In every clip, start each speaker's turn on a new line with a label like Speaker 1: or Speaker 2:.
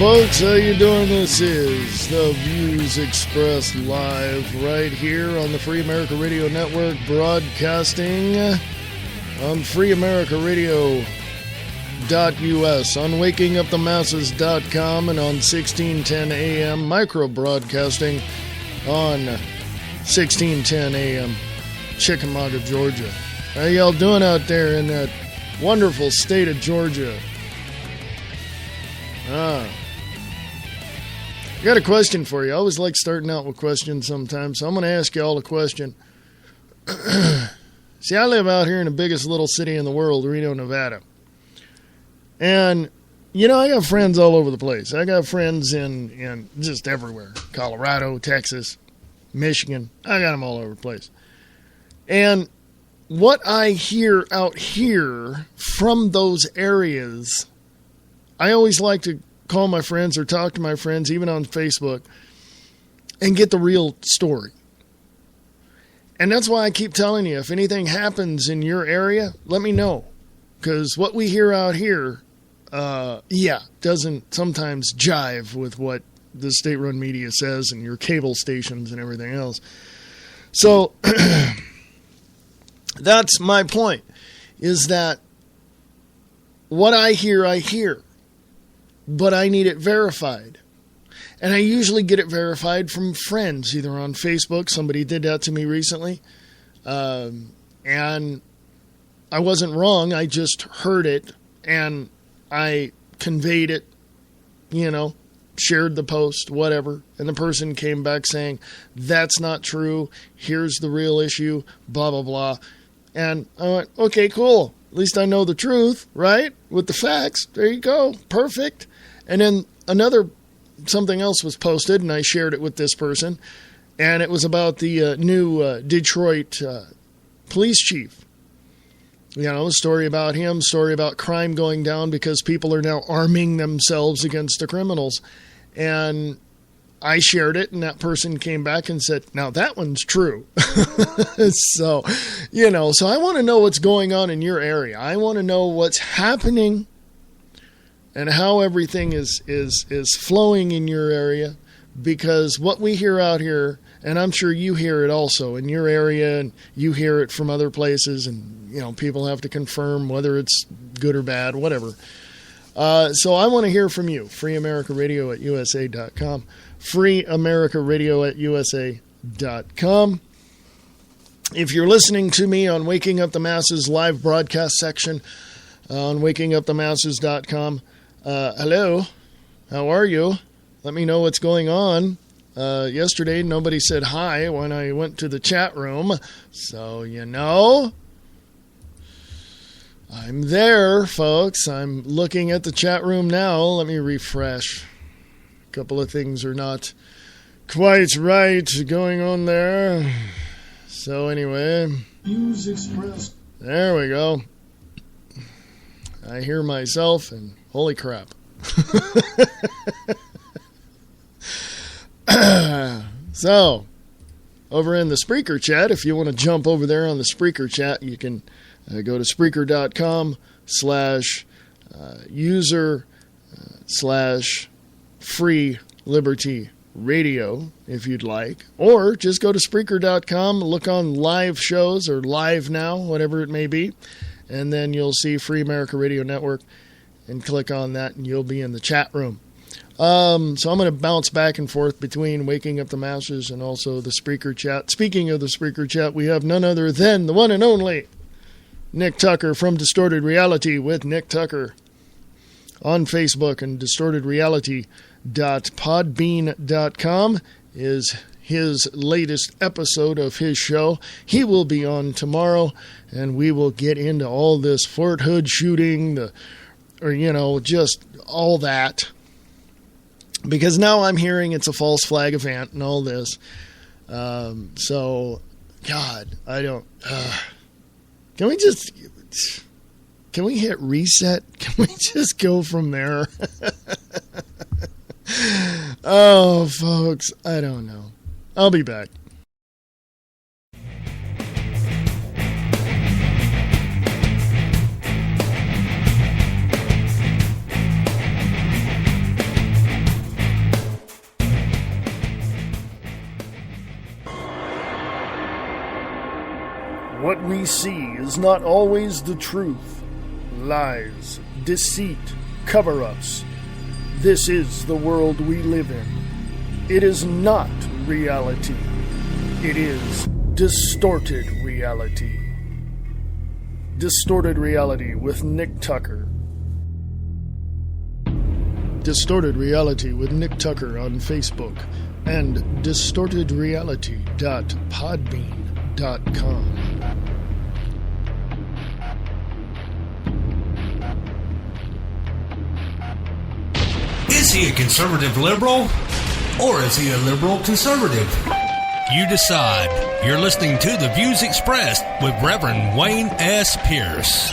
Speaker 1: folks, how you doing? This is the Views Expressed live right here on the Free America Radio Network, broadcasting on freeamericaradio.us, on wakingupthemasses.com, and on 1610 AM, micro broadcasting on 1610 AM, Chickamauga, Georgia. How y'all doing out there in that wonderful state of Georgia? I got a question for you. I always like starting out with questions sometimes, so I'm going to ask you all a question. See, I live out here in the biggest little city in the world, Reno, Nevada. And, you know, I got friends all over the place. I got friends in just everywhere. Colorado, Texas, Michigan. I got them all over the place. And what I hear out here from those areas, I always like to call my friends or talk to my friends, even on Facebook, and get the real story. And that's why I keep telling you, if anything happens in your area, let me know. Because what we hear out here, doesn't sometimes jive with what the state-run media says and your cable stations and everything else. So that's my point, is that what I hear. But I need it verified. And I usually get it verified from friends, either on Facebook. Somebody did that to me recently. And I wasn't wrong. I just heard it. And I conveyed it, shared the post, whatever. And the person came back saying, that's not true. Here's the real issue, blah, blah, blah. And I went, okay, cool. At least I know the truth, right? With the facts. There you go. Perfect. And then something else was posted, and I shared it with this person, and it was about the new Detroit police chief. A story about him, story about crime going down because people are now arming themselves against the criminals. And I shared it, and that person came back and said, now that one's true. So I want to know what's going on in your area. I want to know what's happening and how everything is flowing in your area, because what we hear out here, and I'm sure you hear it also in your area, and you hear it from other places, and people have to confirm whether it's good or bad, whatever. So I want to hear from you. freeamericaradio@usa.com. freeamericaradio@usa.com. If you're listening to me on Waking Up the Masses live broadcast section on wakingupthemasses.com, hello, how are you? Let me know what's going on. Yesterday, nobody said hi when I went to the chat room. So, I'm there, folks. I'm looking at the chat room now. Let me refresh. A couple of things are not quite right going on there. So, anyway. Views expressed. There we go. I hear myself, and holy crap. So, over in the Spreaker chat, if you want to jump over there on the Spreaker chat, you can go to Spreaker.com/user/free liberty radio if you'd like. Or just go to Spreaker.com, look on live shows or live now, whatever it may be. And then you'll see Free America Radio Network and click on that and you'll be in the chat room. So I'm going to bounce back and forth between Waking Up the Masses and also the Spreaker chat. Speaking of the Spreaker chat, we have none other than the one and only Nick Tucker from Distorted Reality with Nick Tucker on Facebook, and distortedreality.podbean.com is his latest episode of his show. He will be on tomorrow, and we will get into all this Fort Hood shooting, just all that. Because now I'm hearing it's a false flag event and all this. So, God, I don't... Can we hit reset? Can we just go from there? Oh, folks, I don't know. I'll be back. we see is not always the truth. Lies, deceit, cover-ups. This is the world we live in. It is not reality. It is distorted reality. Distorted Reality with Nick Tucker. Distorted Reality with Nick Tucker on Facebook and distortedreality.podbean.com.
Speaker 2: Is he a conservative liberal or is he a liberal conservative? You decide. You're listening to The Views Expressed with Reverend Wayne S. Pierce.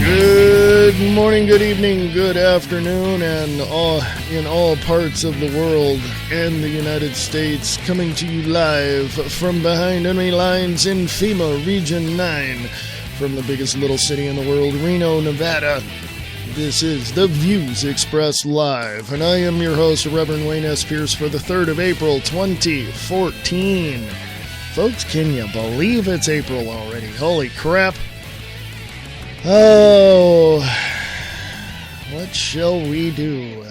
Speaker 1: Good morning, good evening, good afternoon, and in all parts of the world and the United States, coming to you live from behind enemy lines in FEMA Region 9, from the biggest little city in the world, Reno, Nevada. This is The Views Expressed Live, and I am your host, Reverend Wayne S. Pierce, for the 3rd of April, 2014. Folks, can you believe it's April already? Holy crap. Oh, what shall we do?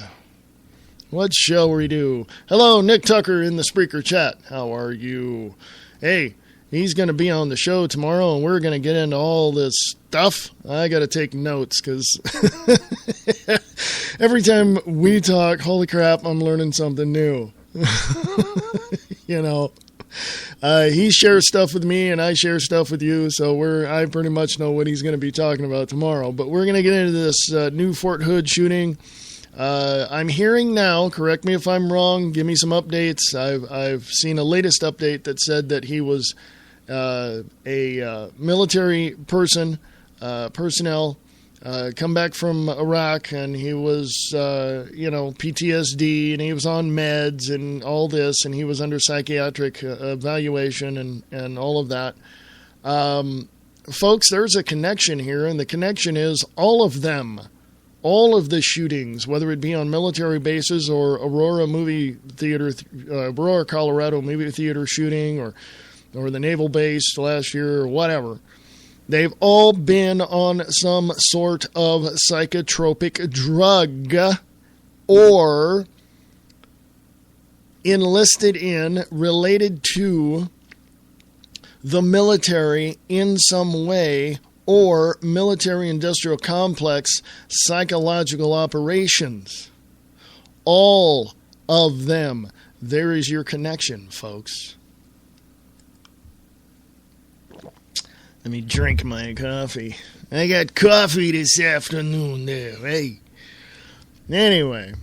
Speaker 1: What shall we do? Hello, Nick Tucker in the Spreaker chat. How are you? Hey, he's going to be on the show tomorrow, and we're going to get into all this stuff. I got to take notes, because every time we talk, holy crap, I'm learning something new. You know. He shares stuff with me, and I share stuff with you, so I pretty much know what he's going to be talking about tomorrow. But we're going to get into this new Fort Hood shooting. I'm hearing now, correct me if I'm wrong, give me some updates. I've seen a latest update that said that he was a military personnel, come back from Iraq, and he was, PTSD, and he was on meds and all this, and he was under psychiatric evaluation and all of that. Folks, there's a connection here, and the connection is all of them, all of the shootings, whether it be on military bases or Aurora, Colorado movie theater shooting, or the naval base last year, or whatever. They've all been on some sort of psychotropic drug or related to the military in some way, or military-industrial complex psychological operations. All of them. There is your connection, folks. Let me drink my coffee. I got coffee this afternoon there, hey. Anyway.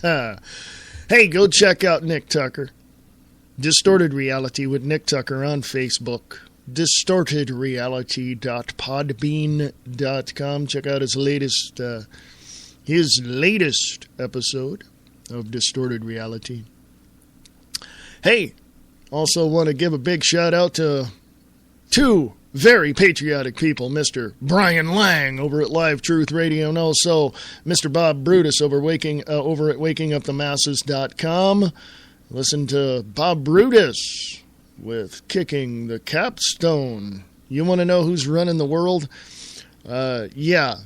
Speaker 1: Hey, go check out Nick Tucker. Distorted Reality with Nick Tucker on Facebook. distortedreality.podbean.com. Check out his latest episode of Distorted Reality. Hey, also want to give a big shout out to two very patriotic people, Mr. Brian Lang over at Live Truth Radio, and also Mr. Bob Brutus over at WakingUpTheMasses.com. Listen to Bob Brutus with Kicking the Capstone. You want to know who's running the world? Yeah.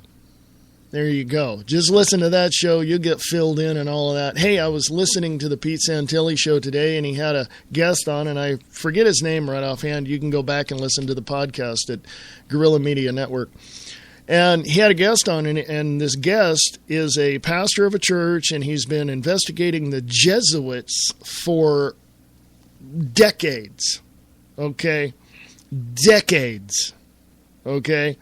Speaker 1: There you go. Just listen to that show. You'll get filled in and all of that. Hey, I was listening to the Pete Santilli show today, and he had a guest on, and I forget his name right offhand. You can go back and listen to the podcast at Guerrilla Media Network. And he had a guest on, and this guest is a pastor of a church, and he's been investigating the Jesuits for decades. Okay? Decades. Okay?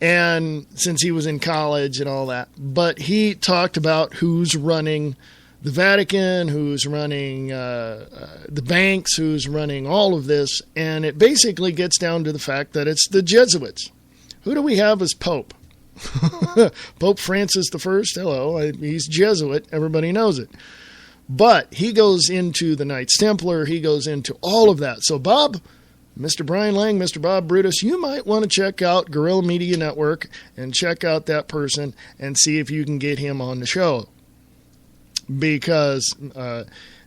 Speaker 1: And since he was in college and all that. But he talked about who's running the Vatican, who's running the banks, who's running all of this. And it basically gets down to the fact that it's the Jesuits. Who do we have as Pope? Pope Francis I. Hello, he's Jesuit. Everybody knows it. But he goes into the Knights Templar. He goes into all of that. So Bob, Mr. Brian Lang, Mr. Bob Brutus, you might want to check out Guerrilla Media Network and check out that person and see if you can get him on the show. Because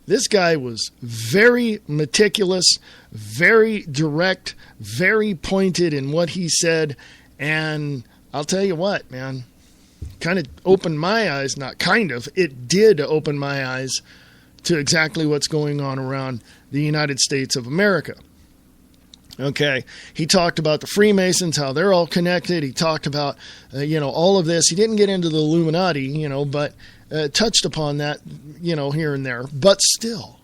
Speaker 1: this guy was very meticulous, very direct, very pointed in what he said. And I'll tell you what, man, kind of opened my eyes. Not kind of, it did open my eyes to exactly what's going on around the United States of America. Okay, he talked about the Freemasons, how they're all connected. He talked about, all of this. He didn't get into the Illuminati, but touched upon that, here and there. But still,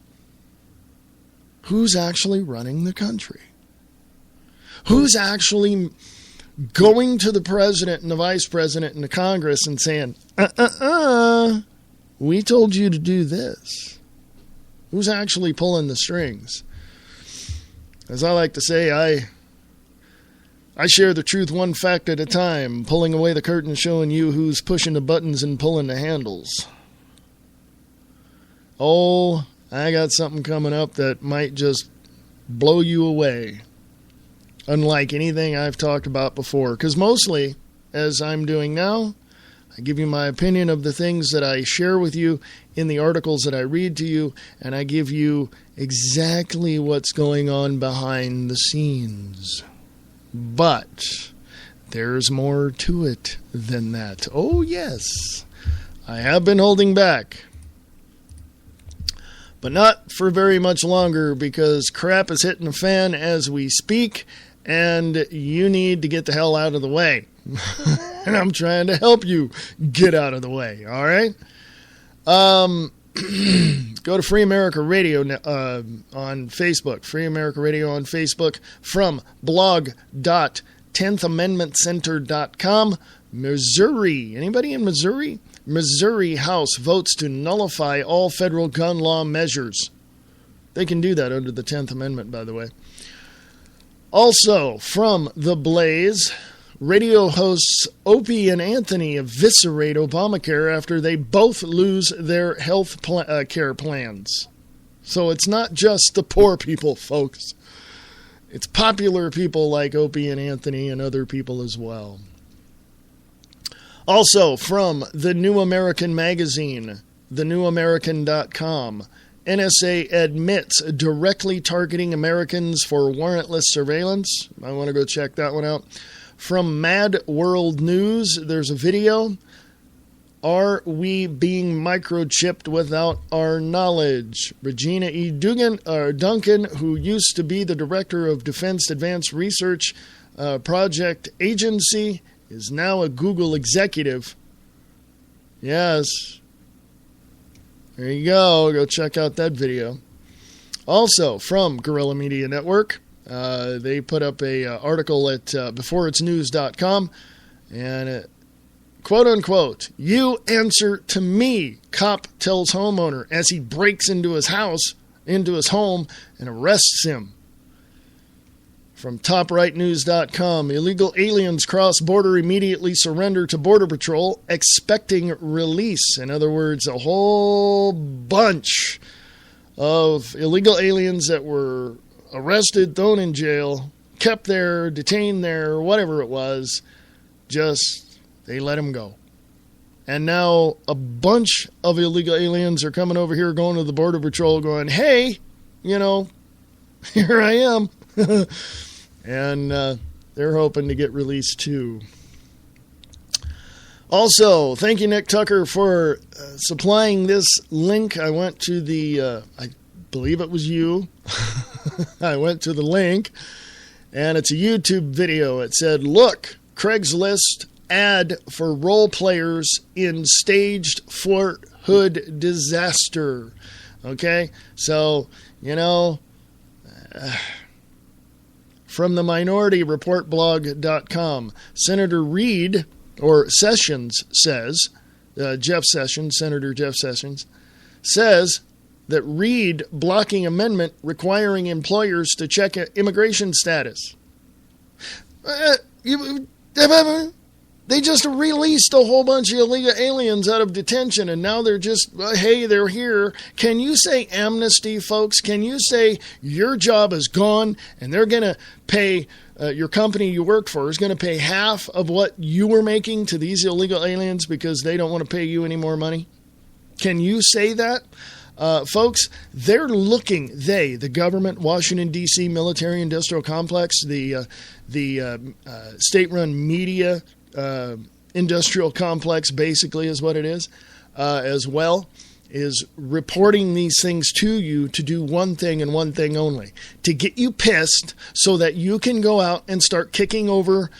Speaker 1: who's actually running the country? Who's actually going to the president and the vice president and the Congress and saying, we told you to do this? Who's actually pulling the strings? As I like to say, I share the truth one fact at a time, pulling away the curtain, showing you who's pushing the buttons and pulling the handles. Oh, I got something coming up that might just blow you away, unlike anything I've talked about before. Because mostly, as I'm doing now, I give you my opinion of the things that I share with you in the articles that I read to you, and I give you exactly what's going on behind the scenes. But there's more to it than that. Oh, yes, I have been holding back. But not for very much longer, because crap is hitting the fan as we speak, and you need to get the hell out of the way. And I'm trying to help you get out of the way, all right? Go to Free America Radio on Facebook. Free America Radio on Facebook from blog.10thamendmentcenter.com. Missouri. Anybody in Missouri? Missouri House votes to nullify all federal gun law measures. They can do that under the 10th Amendment, by the way. Also, from The Blaze, radio hosts Opie and Anthony eviscerate Obamacare after they both lose their health care plans. So it's not just the poor people, folks. It's popular people like Opie and Anthony and other people as well. Also, from The New American Magazine, thenewamerican.com, NSA admits directly targeting Americans for warrantless surveillance. I want to go check that one out. From Mad World News, there's a video. Are we being microchipped without our knowledge? Regina E. Duncan, who used to be the director of Defense Advanced Research Project Agency, is now a Google executive. Yes. There you go. Go check out that video. Also, from Guerrilla Media Network, they put up a article at beforeitsnews.com, and quote unquote, "You answer to me," cop tells homeowner as he breaks into his home, and arrests him. From toprightnews.com, illegal aliens cross border, immediately surrender to Border Patrol, expecting release. In other words, a whole bunch of illegal aliens that were arrested, thrown in jail, kept there, detained there, whatever it was, they let them go. And now a bunch of illegal aliens are coming over here, going to the Border Patrol, going, hey, here I am. And they're hoping to get released too. Also, thank you, Nick Tucker, for supplying this link. I went to the, I believe it was you. I went to the link, and it's a YouTube video. It said, look, Craigslist ad for role players in staged Fort Hood disaster. Okay? So, from the minorityreportblog.com, Senator Sessions says, Senator Jeff Sessions, says that read blocking amendment requiring employers to check immigration status. They just released a whole bunch of illegal aliens out of detention, and now they're just, hey, they're here. Can you say amnesty, folks? Can you say your job is gone and they're going to pay, your company you work for is going to pay half of what you were making to these illegal aliens because they don't want to pay you any more money? Can you say that? Folks, they're looking, the government, Washington, D.C. military industrial complex, the state-run media industrial complex basically is what it is, as well, is reporting these things to you to do one thing and one thing only, to get you pissed so that you can go out and start kicking over,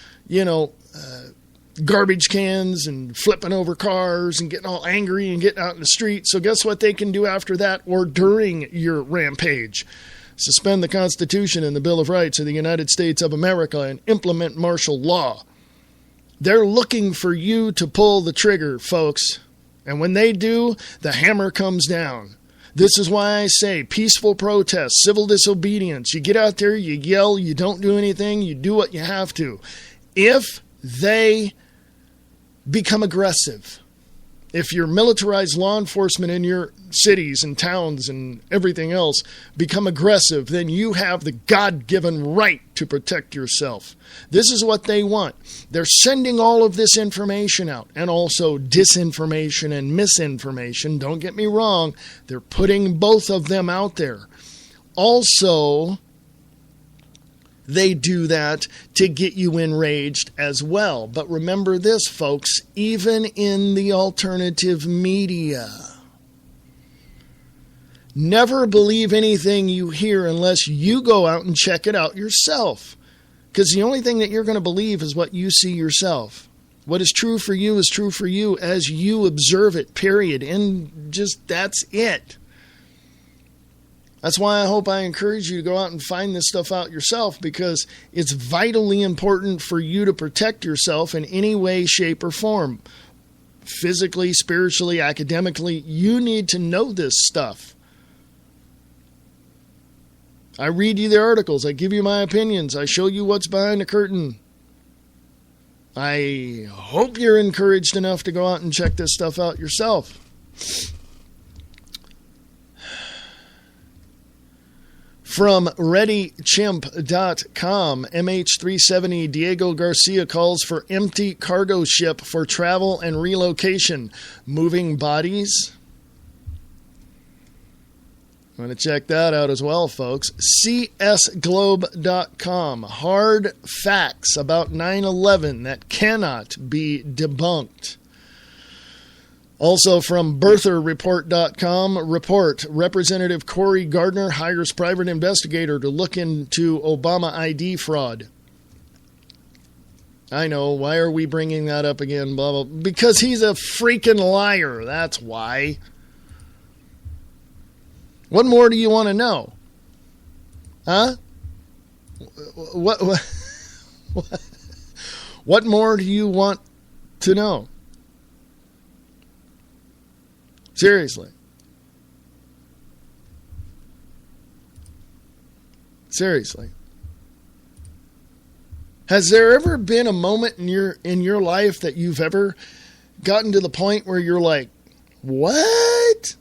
Speaker 1: garbage cans and flipping over cars and getting all angry and getting out in the street. So guess what they can do after that or during your rampage? Suspend the Constitution and the Bill of Rights of the United States of America and implement martial law. They're looking for you to pull the trigger, folks. And when they do, the hammer comes down. This is why I say peaceful protest, civil disobedience. You get out there, you yell, you don't do anything, you do what you have to. If they become aggressive, if your militarized law enforcement in your cities and towns and everything else become aggressive, then you have the God-given right to protect yourself. This is what they want. They're sending all of this information out, and also disinformation and misinformation. Don't get me wrong. They're putting both of them out there. Also, they do that to get you enraged as well. But remember this, folks, even in the alternative media, never believe anything you hear unless you go out and check it out yourself. Because the only thing that you're going to believe is what you see yourself. What is true for you is true for you as you observe it, period. And just that's it. That's why I hope I encourage you to go out and find this stuff out yourself, because it's vitally important for you to protect yourself in any way, shape, or form. Physically, spiritually, academically, you need to know this stuff. I read you the articles. I give you my opinions. I show you what's behind the curtain. I hope you're encouraged enough to go out and check this stuff out yourself. From ReadyChimp.com, MH370 Diego Garcia calls for empty cargo ship for travel and relocation. Moving bodies? I'm going to check that out as well, folks. CSGlobe.com, hard facts about 9/11 that cannot be debunked. Also from birtherreport.com, report, Representative Cory Gardner hires private investigator to look into Obama ID fraud. I know, why are we bringing that up again? Blah, blah, because he's a freaking liar, that's why. What more do you want to know? Huh? What more do you want to know? Seriously. Has there ever been a moment in your life that you've ever gotten to the point where you're like, what?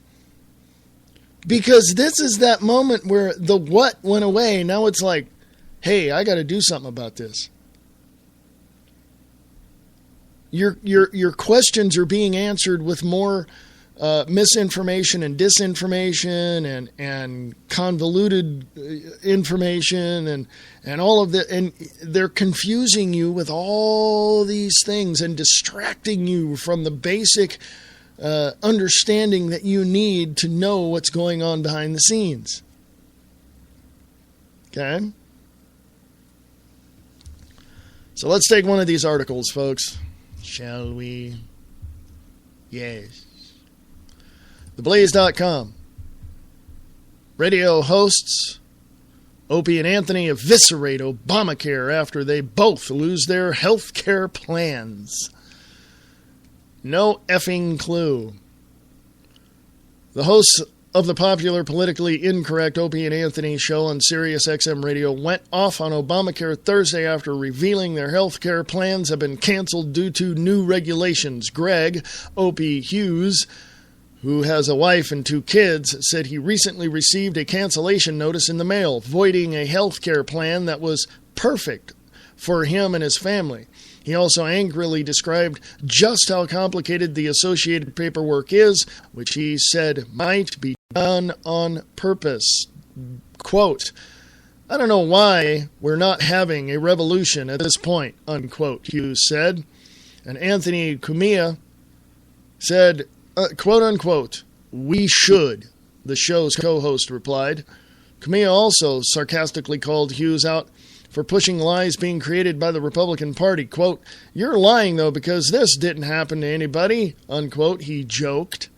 Speaker 1: Because this is that moment where the what went away. Now it's like, hey, I got to do something about this. Your questions are being answered with more misinformation and disinformation and convoluted information and all of that, and they're confusing you with all these things and distracting you from the basic understanding that you need to know what's going on behind the scenes. Okay? So let's take one of these articles, folks. Shall we? Yes. TheBlaze.com. Radio hosts Opie and Anthony eviscerate Obamacare after they both lose their health care plans. No effing clue. The hosts of the popular politically incorrect Opie and Anthony show on Sirius XM Radio went off on Obamacare Thursday after revealing their health care plans have been canceled due to new regulations. Greg Opie Hughes, who has a wife and 2 kids, said he recently received a cancellation notice in the mail, voiding a health care plan that was perfect for him and his family. He also angrily described just how complicated the associated paperwork is, which he said might be done on purpose. Quote, "I don't know why we're not having a revolution at this point," unquote, Hughes said. And Anthony Cumia said, quote unquote, "We should," the show's co-host replied. Cumia also sarcastically called Hughes out for pushing lies being created by the Republican Party. Quote, "You're lying, though, because this didn't happen to anybody," unquote, he joked.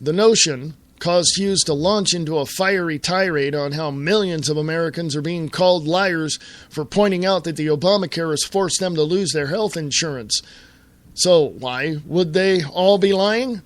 Speaker 1: The notion caused Hughes to launch into a fiery tirade on how millions of Americans are being called liars for pointing out that the Obamacare has forced them to lose their health insurance. So why would they all be lying?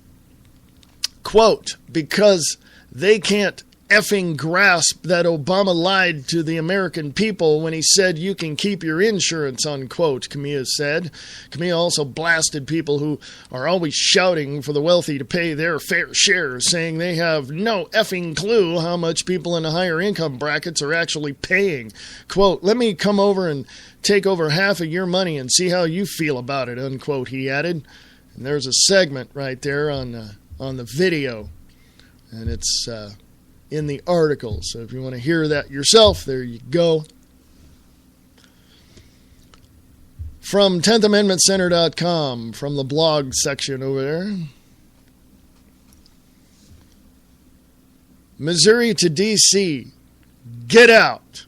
Speaker 1: Quote, "Because they can't effing grasp that Obama lied to the American people when he said you can keep your insurance," unquote, Camilla said. Camilla also blasted people who are always shouting for the wealthy to pay their fair share, saying they have no effing clue how much people in the higher income brackets are actually paying. Quote, "Let me come over and take over half of your money and see how you feel about it," unquote, he added. And there's a segment right there on the video, and it's in the article. So if you want to hear that yourself, there you go. From 10thamendmentcenter.com, from the blog section over there. Missouri to D.C. Get out.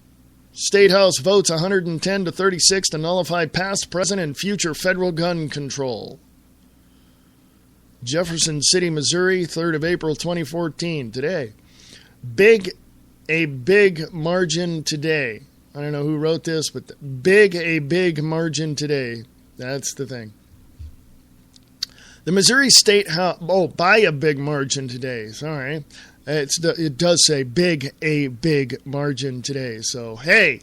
Speaker 1: State House votes 110 to 36 to nullify past, present, and future federal gun control. Jefferson City, Missouri, 3rd of April 2014, today. A big margin today. I don't know who wrote this, but a big margin today. That's the thing. The Missouri State House, by a big margin today. Sorry. It does say a big margin today. So, hey,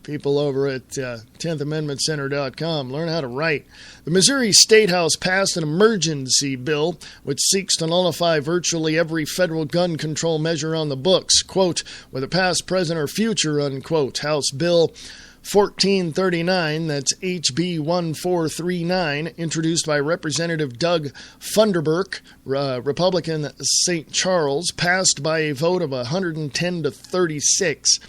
Speaker 1: people over at 10thamendmentcenter.com, learn how to write. The Missouri State House passed an emergency bill which seeks to nullify virtually every federal gun control measure on the books, quote, "whether past, present, or future," unquote. House Bill 1439, that's HB 1439, introduced by Representative Doug Funderburk, Republican St. Charles, passed by a vote of 110 to 36.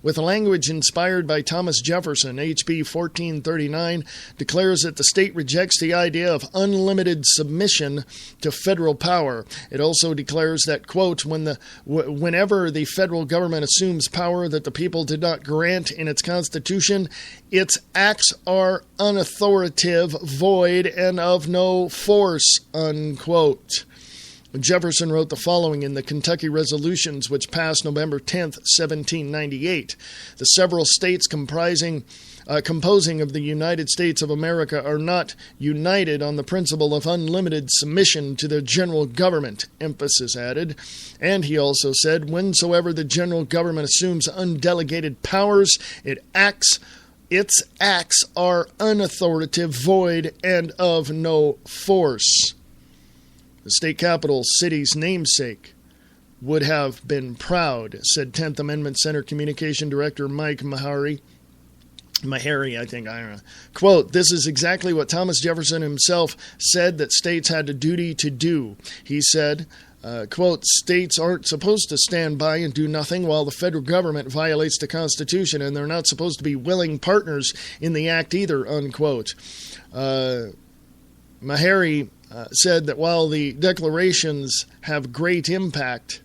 Speaker 1: With language inspired by Thomas Jefferson, HB 1439 declares that the state rejects the idea of unlimited submission to federal power. It also declares that, quote, whenever the federal government assumes power that the people did not grant in its Constitution, its acts are unauthoritative, void, and of no force, unquote. Jefferson wrote the following in the Kentucky Resolutions, which passed November 10, 1798. The several states composing of the United States of America are not united on the principle of unlimited submission to the general government, emphasis added. And he also said, whensoever the general government assumes undelegated powers, its acts are unauthoritative, void, and of no force. The state capital city's namesake would have been proud, said 10th Amendment Center Communication Director Mike Maharry, I think. Quote, "This is exactly what Thomas Jefferson himself said that states had a duty to do." He said, quote, "States aren't supposed to stand by and do nothing while the federal government violates the Constitution, and they're not supposed to be willing partners in the act either," unquote. Maharry said that while the declarations have great impact,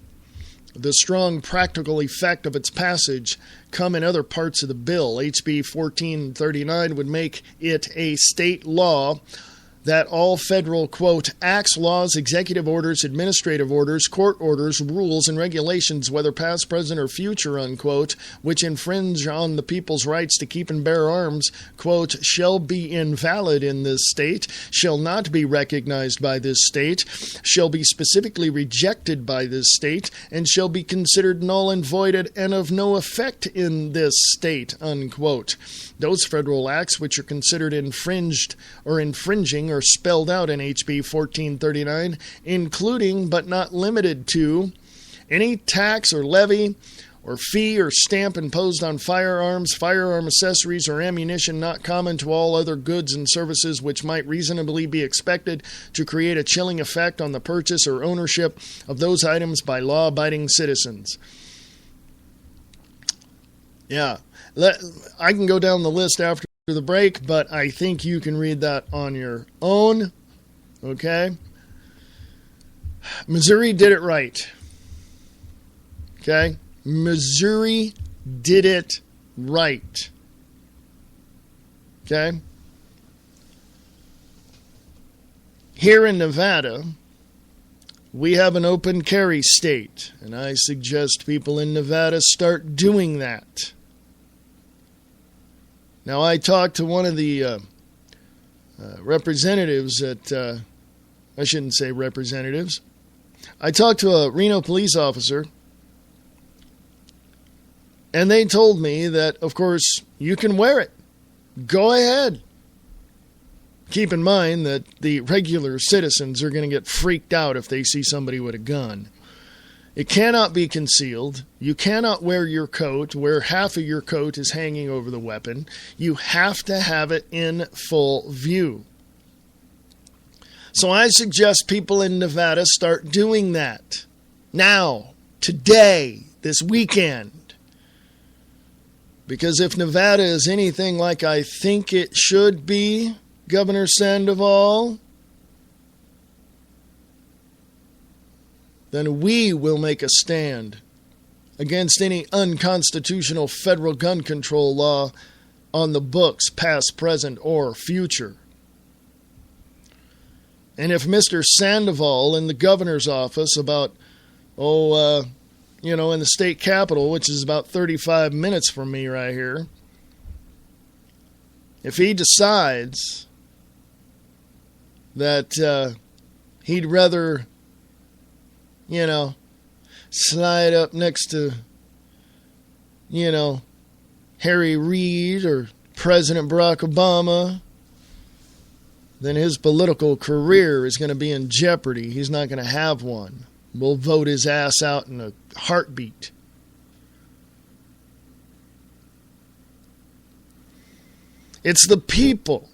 Speaker 1: the strong practical effect of its passage come in other parts of the bill. HB 1439 would make it a state law that all federal, quote, acts, laws, executive orders, administrative orders, court orders, rules, and regulations, whether past, present, or future, unquote, which infringe on the people's rights to keep and bear arms, quote, shall be invalid in this state, shall not be recognized by this state, shall be specifically rejected by this state, and shall be considered null and voided and of no effect in this state, unquote. Those federal acts which are considered infringed or infringing are spelled out in HB 1439, including but not limited to any tax or levy or fee or stamp imposed on firearms, firearm accessories, or ammunition not common to all other goods and services which might reasonably be expected to create a chilling effect on the purchase or ownership of those items by law-abiding citizens. Yeah, I can go down the list after the break, but I think you can read that on your own. Okay? Missouri did it right. Okay? Missouri did it right. Okay? Here in Nevada, we have an open carry state, and I suggest people in Nevada start doing that. Now, I talked to one of the representatives at, I shouldn't say representatives. I talked to a Reno police officer, and they told me that, of course, you can wear it. Go ahead. Keep in mind that the regular citizens are going to get freaked out if they see somebody with a gun. It cannot be concealed. You cannot wear your coat where half of your coat is hanging over the weapon. You have to have it in full view. So I suggest people in Nevada start doing that. Now, today, this weekend. Because if Nevada is anything like I think it should be, Governor Sandoval, then we will make a stand against any unconstitutional federal gun control law on the books, past, present, or future. And if Mr. Sandoval in the governor's office about, in the state capitol, which is about 35 minutes from me right here, if he decides that he'd rather slide up next to, Harry Reid or President Barack Obama, then his political career is going to be in jeopardy. He's not going to have one. We'll vote his ass out in a heartbeat. It's the people,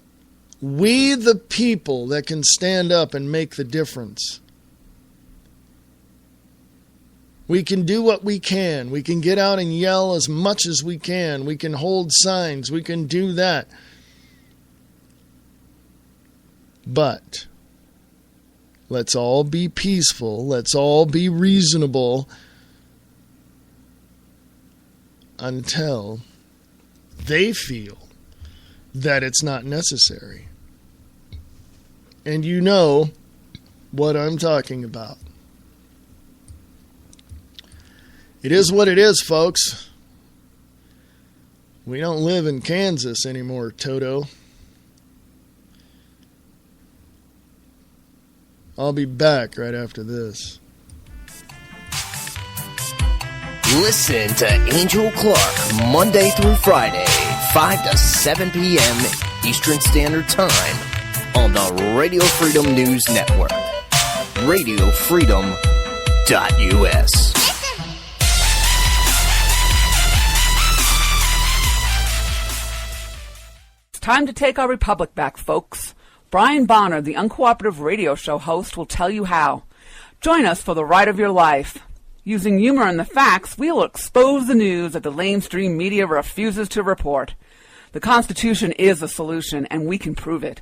Speaker 1: we the people, that can stand up and make the difference. We can do what we can. We can get out and yell as much as we can. We can hold signs. We can do that. But let's all be peaceful. Let's all be reasonable until they feel that it's not necessary. And you know what I'm talking about. It is what it is, folks. We don't live in Kansas anymore, Toto. I'll be back right after this.
Speaker 3: Listen to Angel Clark Monday through Friday, 5 to 7 p.m. Eastern Standard Time on the Radio Freedom News Network. RadioFreedom.us.
Speaker 4: Time to take our republic back, folks. Brian Bonner, the Uncooperative Radio Show host, will tell you how. Join us for the ride of your life. Using humor and the facts, we will expose the news that the mainstream media refuses to report. The Constitution is the solution, and we can prove it.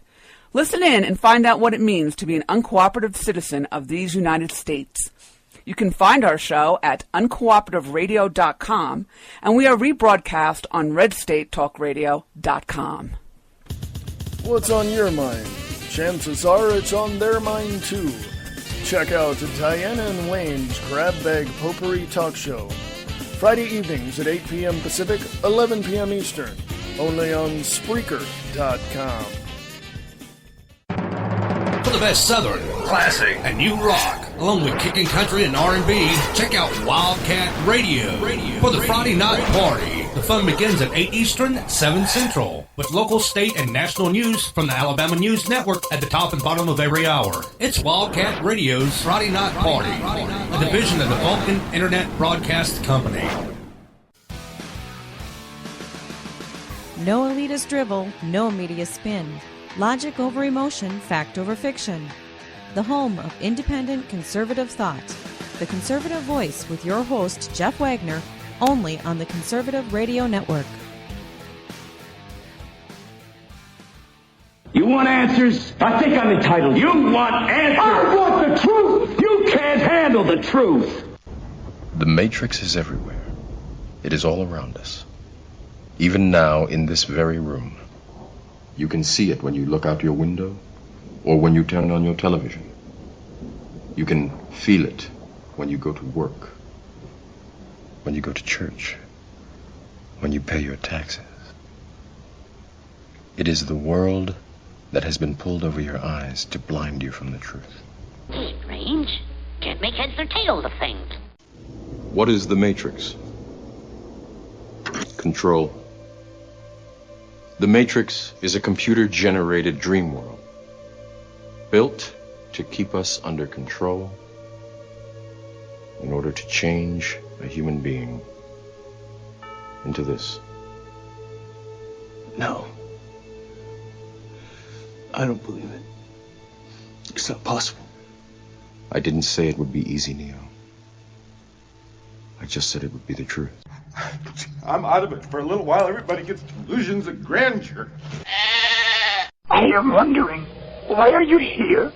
Speaker 4: Listen in and find out what it means to be an uncooperative citizen of these United States. You can find our show at uncooperativerradio.com, and we are rebroadcast on redstatetalkradio.com.
Speaker 1: What's on your mind? chances are it's on their mind too. Check out Diana and Wayne's Grab Bag Potpourri Talk Show. Friday evenings at 8 p.m. Pacific, 11 p.m. Eastern. Only on Spreaker.com.
Speaker 2: For the best Southern, classic, and new rock, along with kicking country and R&B, check out Wildcat Radio for the Friday night party. The fun begins at 8 Eastern, 7 Central, with local, state, and national news from the Alabama News Network at the top and bottom of every hour. It's Wildcat Radio's Friday Night Party, a division of the Vulcan Internet Broadcast Company.
Speaker 5: No elitist dribble, no media spin. Logic over emotion, fact over fiction. The home of independent conservative thought. The Conservative Voice with your host, Jeff Wagner, only on the Conservative Radio Network.
Speaker 6: You want answers? I think I'm entitled. You want answers? I want the truth! You can't handle the truth!
Speaker 7: The Matrix is everywhere. It is all around us. Even now, in this very room. You can see it when you look out your window or when you turn on your television. You can feel it when you go to work, when you go to church, when you pay your taxes. It is the world that has been pulled over your eyes to blind you from the truth.
Speaker 8: Strange. Can't make heads or tails of things.
Speaker 7: What is the Matrix? Control. The Matrix is a computer-generated dream world, built to keep us under control in order to change a human being into this.
Speaker 6: No. I don't believe it. It's not possible.
Speaker 7: I didn't say it would be easy, Neo. I just said it would be the truth.
Speaker 9: I'm out of it for a little while. Everybody gets delusions of grandeur.
Speaker 6: I am wondering, why are you here?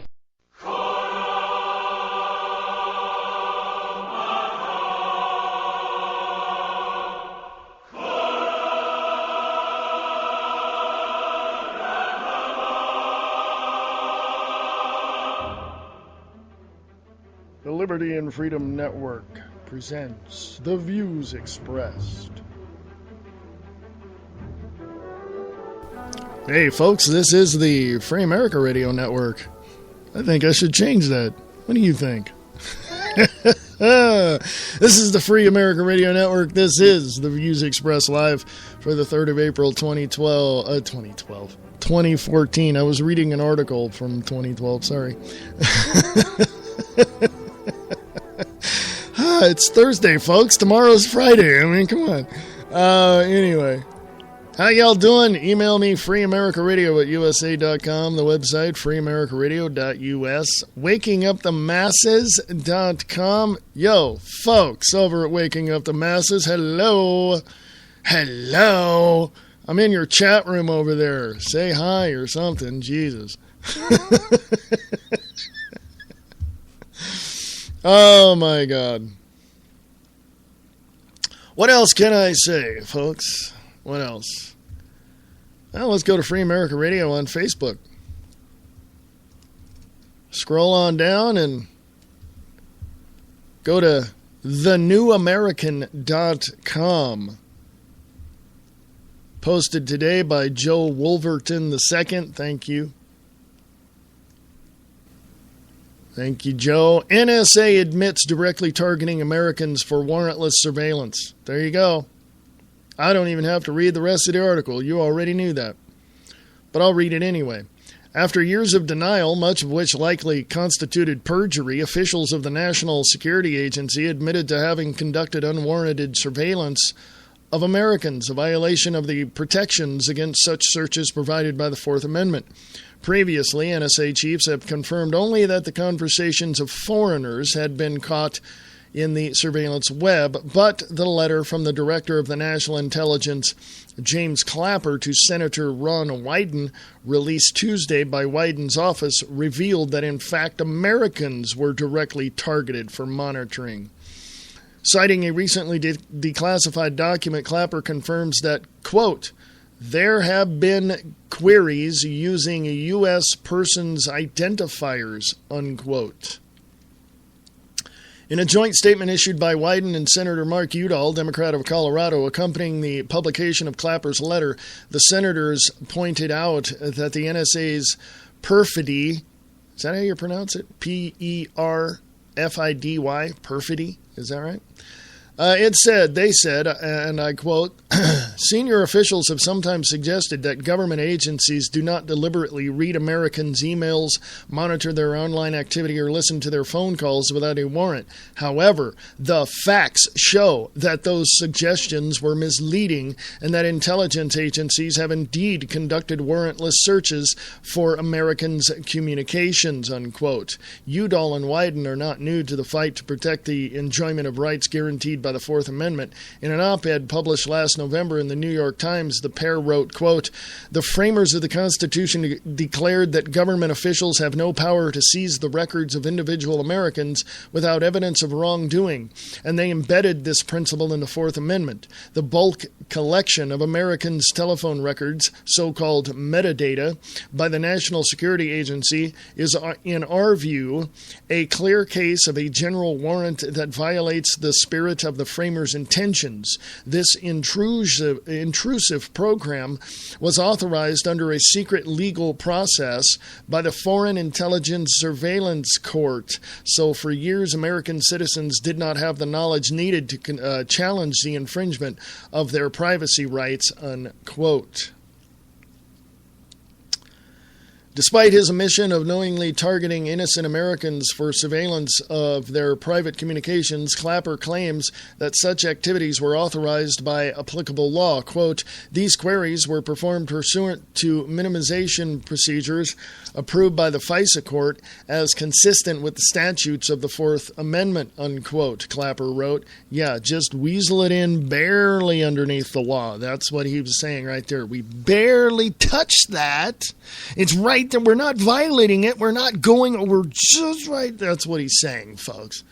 Speaker 1: The Liberty and Freedom Network presents The Views Expressed. Hey folks, this is the Free America Radio Network. I think I should change that. What do you think? This is the Free America Radio Network. This is The Views Expressed live for the 3rd of April 2014. I was reading an article from 2012, sorry. It's Thursday, folks. Tomorrow's Friday. I mean, come on. Anyway, how y'all doing? Email me, freeamericaradio@usa.com. The website, freeamericaradio.us. Wakingupthemasses.com. Yo, folks, over at Waking Up the Masses, hello. Hello. I'm in your chat room over there. Say hi or something. Jesus. Oh, my God. What else can I say, folks? What else? Well, let's go to Free America Radio on Facebook. Scroll on down and go to thenewamerican.com. Posted today by Joe Wolverton II. Thank you. Thank you, Joe. NSA admits directly targeting Americans for warrantless surveillance. There you go. I don't even have to read the rest of the article. You already knew that. But I'll read it anyway. After years of denial, much of which likely constituted perjury, officials of the National Security Agency admitted to having conducted unwarranted surveillance of Americans, a violation of the protections against such searches provided by the Fourth Amendment. Previously, NSA chiefs have confirmed only that the conversations of foreigners had been caught in the surveillance web, but the letter from the director of the National Intelligence, James Clapper, to Senator Ron Wyden, released Tuesday by Wyden's office, revealed that, in fact, Americans were directly targeted for monitoring. Citing a recently declassified document, Clapper confirms that, quote, there have been queries using U.S. persons identifiers, unquote. In a joint statement issued by Wyden and Senator Mark Udall, Democrat of Colorado, accompanying the publication of Clapper's letter, the senators pointed out that the NSA's perfidy, is that how you pronounce it? Perfidy, perfidy, is that right? They said, and I quote, senior officials have sometimes suggested that government agencies do not deliberately read Americans' emails, monitor their online activity, or listen to their phone calls without a warrant. However, the facts show that those suggestions were misleading and that intelligence agencies have indeed conducted warrantless searches for Americans' communications, unquote. Udall and Wyden are not new to the fight to protect the enjoyment of rights guaranteed by the Fourth Amendment. In an op-ed published last November in the New York Times, the pair wrote, quote, the framers of the Constitution declared that government officials have no power to seize the records of individual Americans without evidence of wrongdoing, and they embedded this principle in the Fourth Amendment. The bulk collection of Americans' telephone records, so-called metadata, by the National Security Agency is, in our view, a clear case of a general warrant that violates the spirit of the framers' intentions. This intrusive program was authorized under a secret legal process by the Foreign Intelligence Surveillance Court. So for years, American citizens did not have the knowledge needed to challenge the infringement of their privacy rights, unquote. Despite his omission of knowingly targeting innocent Americans for surveillance of their private communications, Clapper claims that such activities were authorized by applicable law. Quote, these queries were performed pursuant to minimization procedures approved by the FISA court as consistent with the statutes of the Fourth Amendment, unquote, Clapper wrote. Yeah, just weasel it in barely underneath the law. That's what he was saying right there. We barely touched that. It's right that we're not violating it. We're not going, we're just right. That's what he's saying, folks.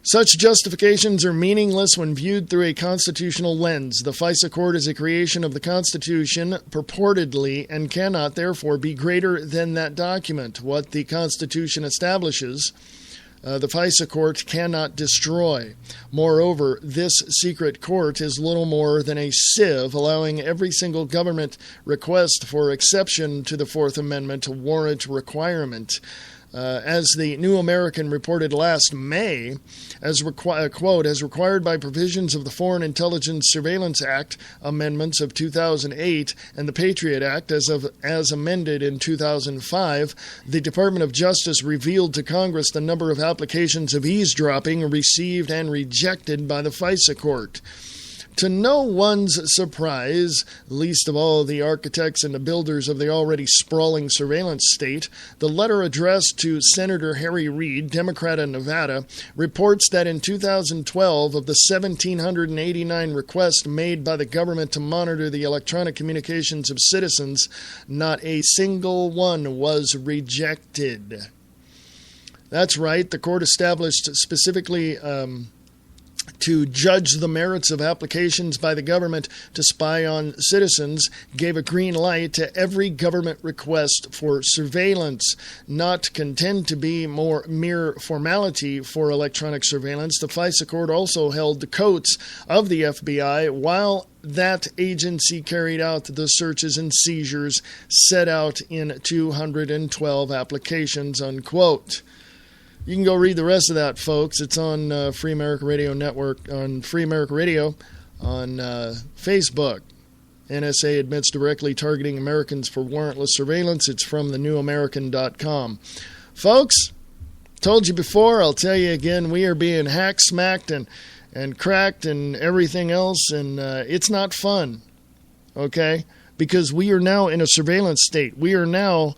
Speaker 1: Such justifications are meaningless when viewed through a constitutional lens. The FISA court is a creation of the Constitution, purportedly, and cannot, therefore, be greater than that document. What the Constitution establishes, the FISA court cannot destroy. Moreover, this secret court is little more than a sieve, allowing every single government request for exception to the Fourth Amendment warrant requirement. As the New American reported last May, as quote, as required by provisions of the Foreign Intelligence Surveillance Act amendments of 2008 and the Patriot Act as amended in 2005, the Department of Justice revealed to Congress the number of applications of eavesdropping received and rejected by the FISA court. To no one's surprise, least of all the architects and the builders of the already sprawling surveillance state, the letter addressed to Senator Harry Reid, Democrat of Nevada, reports that in 2012, of the 1,789 requests made by the government to monitor the electronic communications of citizens, not a single one was rejected. That's right, the court established specifically to judge the merits of applications by the government to spy on citizens, gave a green light to every government request for surveillance. Not content to be mere formality for electronic surveillance, the FISA court also held the coats of the FBI while that agency carried out the searches and seizures set out in 212 applications, unquote. You can go read the rest of that, folks. It's on Free America Radio Network, on Free America Radio, on Facebook. NSA admits directly targeting Americans for warrantless surveillance. It's from thenewamerican.com. Folks, told you before, I'll tell you again, we are being hacked, smacked, and cracked and everything else, and it's not fun, okay? Because we are now in a surveillance state. We are now,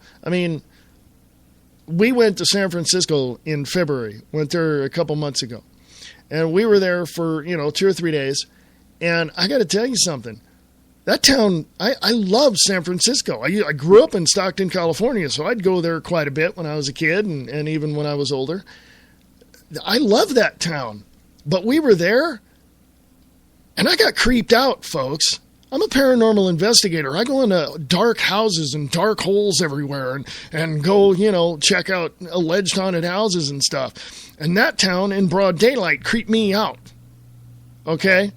Speaker 1: we went to San Francisco in February, went there a couple months ago. And we were there for, 2 or 3 days. And I got to tell you something. That town, I love San Francisco. I grew up in Stockton, California, so I'd go there quite a bit when I was a kid and even when I was older. I love that town. But we were there, and I got creeped out, folks. I'm a paranormal investigator. I go into dark houses and dark holes everywhere and go, check out alleged haunted houses and stuff. And that town in broad daylight creeped me out. Okay?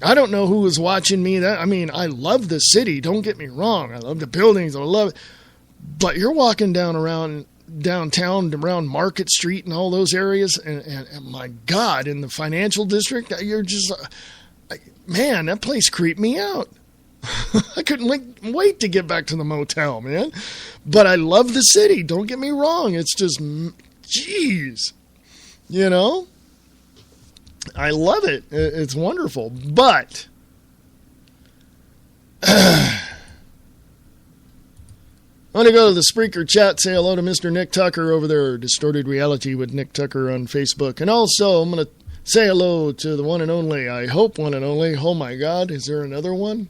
Speaker 1: I don't know who was watching me. I love the city. Don't get me wrong. I love the buildings. I love it. But you're walking around downtown, around Market Street and all those areas. And my God, in the financial district, you're just... Man, that place creeped me out. I couldn't wait to get back to the motel, man. But I love the city. Don't get me wrong. It's just, geez. I love it. It's wonderful. But I want to go to the Spreaker chat, say hello to Mr. Nick Tucker over there, Distorted Reality with Nick Tucker on Facebook. And also, I'm going to say hello to the one and only, I hope one and only, oh my God, is there another one?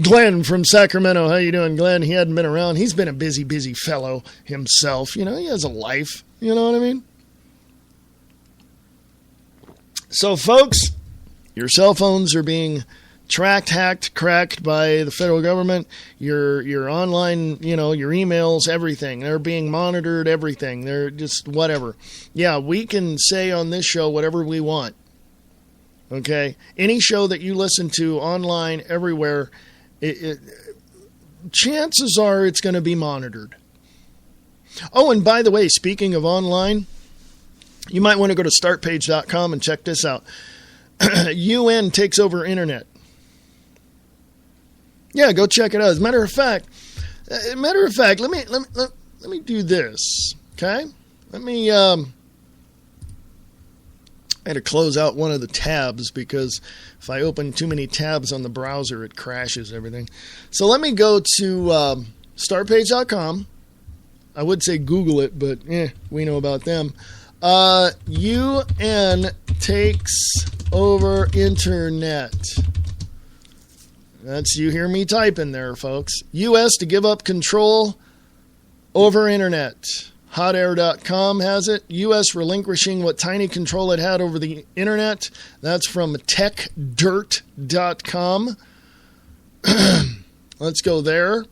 Speaker 1: Glenn from Sacramento. How you doing, Glenn? He hadn't been around. He's been a busy fellow himself. He has a life. You know what I mean? So, folks, your cell phones are being tracked, hacked, cracked by the federal government. Your online, your emails, everything. They're being monitored, everything. They're just whatever. Yeah, we can say on this show whatever we want. Okay? Any show that you listen to online, everywhere, chances are it's going to be monitored. Oh, and by the way, speaking of online, you might want to go to startpage.com and check this out. UN takes over internet. Yeah, go check it out. As a matter of fact, let me do this. Okay? I had to close out one of the tabs because if I open too many tabs on the browser, it crashes everything. So let me go to startpage.com. I would say Google it, but we know about them. UN takes over internet. That's, you hear me typing there, folks. U.S. to give up control over internet. Hotair.com has it. U.S. relinquishing what tiny control it had over the internet. That's from techdirt.com. Let's go there.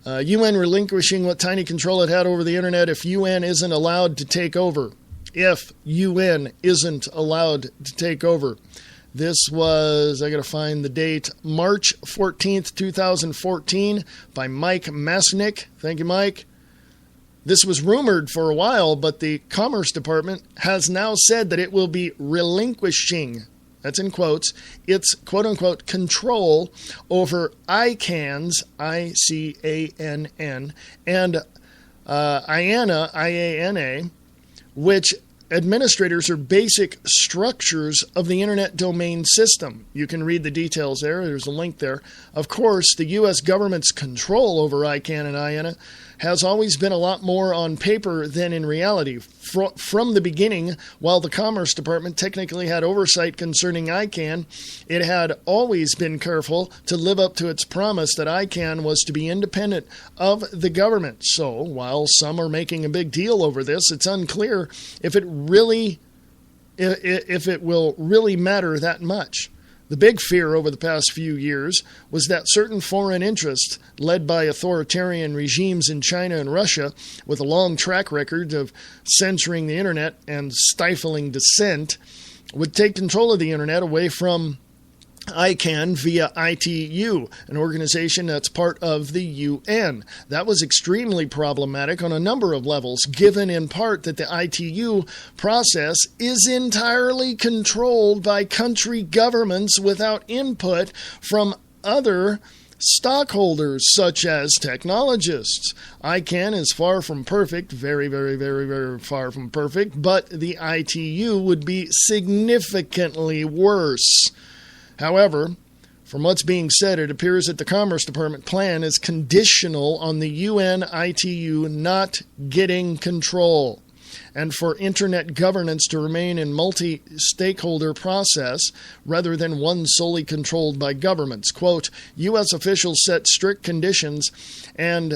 Speaker 1: UN relinquishing what tiny control it had over the internet if UN isn't allowed to take over. If UN isn't allowed to take over. This was, I got to find the date, March 14th, 2014, by Mike Masnick. Thank you, Mike. This was rumored for a while, but the Commerce Department has now said that it will be relinquishing, that's in quotes, its quote-unquote control over ICANN's, I-C-A-N-N, and IANA, I-A-N-A, which administrators are basic structures of the Internet domain system. You can read the details there. There's a link there. Of course, the U.S. government's control over ICANN and IANA has always been a lot more on paper than in reality. From the beginning, while the Commerce Department technically had oversight concerning ICANN, it had always been careful to live up to its promise that ICANN was to be independent of the government. So, while some are making a big deal over this, it's unclear if it will really matter that much. The big fear over the past few years was that certain foreign interests, led by authoritarian regimes in China and Russia, with a long track record of censoring the internet and stifling dissent, would take control of the internet away from ICANN via ITU, an organization that's part of the UN. That was extremely problematic on a number of levels, given in part that the ITU process is entirely controlled by country governments without input from other stockholders, such as technologists. ICANN is far from perfect, very, very, very, very far from perfect, but the ITU would be significantly worse. However, from what's being said, it appears that the Commerce Department plan is conditional on the UN ITU not getting control, and for Internet governance to remain in multi-stakeholder process rather than one solely controlled by governments. Quote, U.S. officials set strict conditions and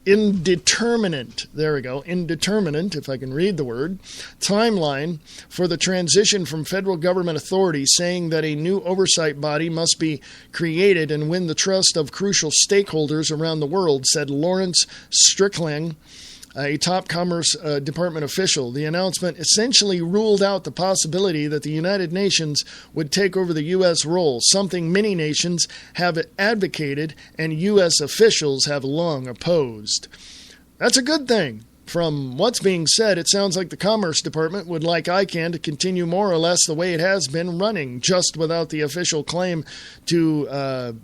Speaker 1: indeterminate, if I can read the word, timeline for the transition from federal government authority, saying that a new oversight body must be created and win the trust of crucial stakeholders around the world, said Lawrence Strickland, a top Commerce Department official. The announcement essentially ruled out the possibility that the United Nations would take over the U.S. role, something many nations have advocated and U.S. officials have long opposed. That's a good thing. From what's being said, it sounds like the Commerce Department would like ICANN to continue more or less the way it has been running, just without the official claim to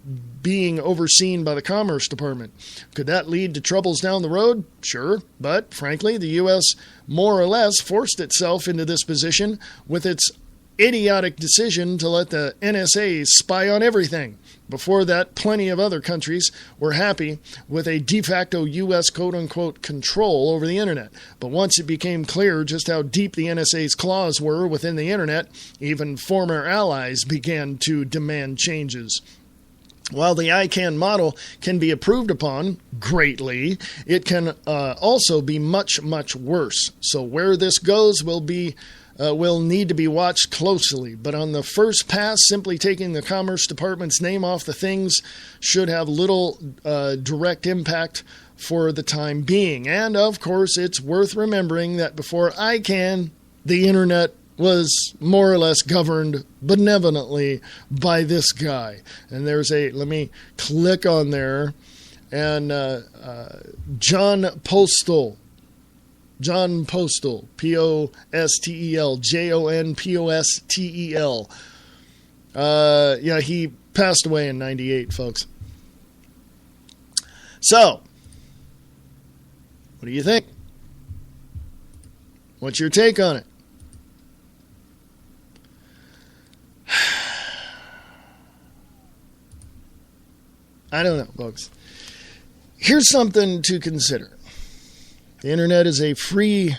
Speaker 1: being overseen by the Commerce Department. Could that lead to troubles down the road? Sure, but frankly, the U.S. more or less forced itself into this position with its idiotic decision to let the NSA spy on everything. Before that, plenty of other countries were happy with a de facto U.S. quote-unquote control over the Internet. But once it became clear just how deep the NSA's claws were within the Internet, even former allies began to demand changes. While the ICANN model can be improved upon greatly, it can also be much, much worse. So where this goes will need to be watched closely. But on the first pass, simply taking the Commerce Department's name off the things should have little direct impact for the time being. And, of course, it's worth remembering that before ICANN, the Internet was more or less governed benevolently by this guy. And let me click on there, and John Postel, Postel, P-O-S-T-E-L, J-O-N-P-O-S-T-E-L. He passed away in 98, folks. So, what do you think? What's your take on it? I don't know, folks. Here's something to consider. The Internet is a free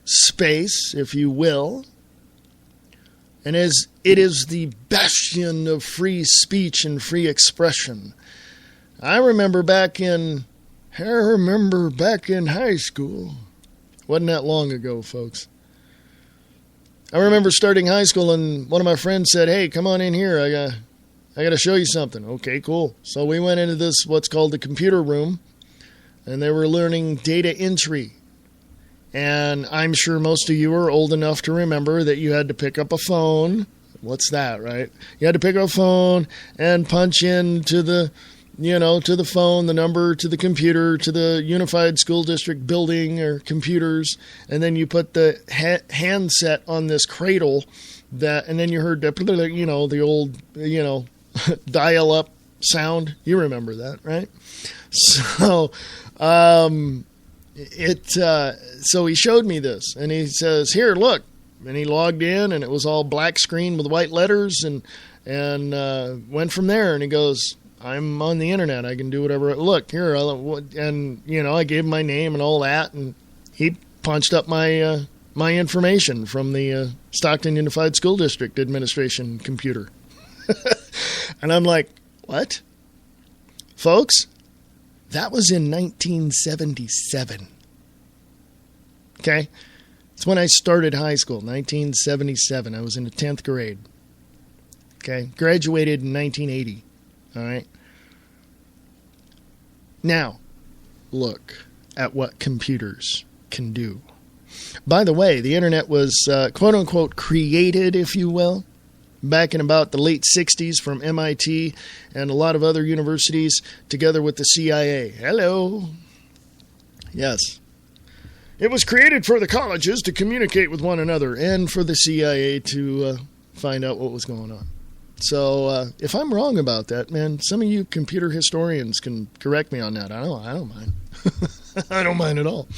Speaker 1: space, if you will, and it is the bastion of free speech and free expression. I remember back in high school. Wasn't that long ago, folks. I remember starting high school, and one of my friends said, "Hey, come on in here. I got to show you something." Okay, cool. So we went into this, what's called the computer room, and they were learning data entry. And I'm sure most of you are old enough to remember that you had to pick up a phone. What's that, right? You had to pick up a phone and punch into the phone, the number to the computer, to the Unified School District building or computers, and then you put the handset on this cradle, and then you heard the old, dial-up sound. You remember that, right? So, so he showed me this, and he says, "Here, look." And he logged in, and it was all black screen with white letters, and went from there. And he goes, "I'm on the Internet. I can do whatever. Look, here." And, I gave him my name and all that, and he punched up my information from the Stockton Unified School District Administration computer. And I'm like, what? Folks, that was in 1977. Okay? It's when I started high school, 1977. I was in the 10th grade. Okay? Graduated in 1980. All right? Now, look at what computers can do. By the way, the Internet was, quote-unquote, created, if you will, back in about the late 60s from MIT and a lot of other universities together with the CIA. Hello. Yes. It was created for the colleges to communicate with one another and for the CIA to find out what was going on. So if I'm wrong about that, man, some of you computer historians can correct me on that. I don't mind. I don't mind at all.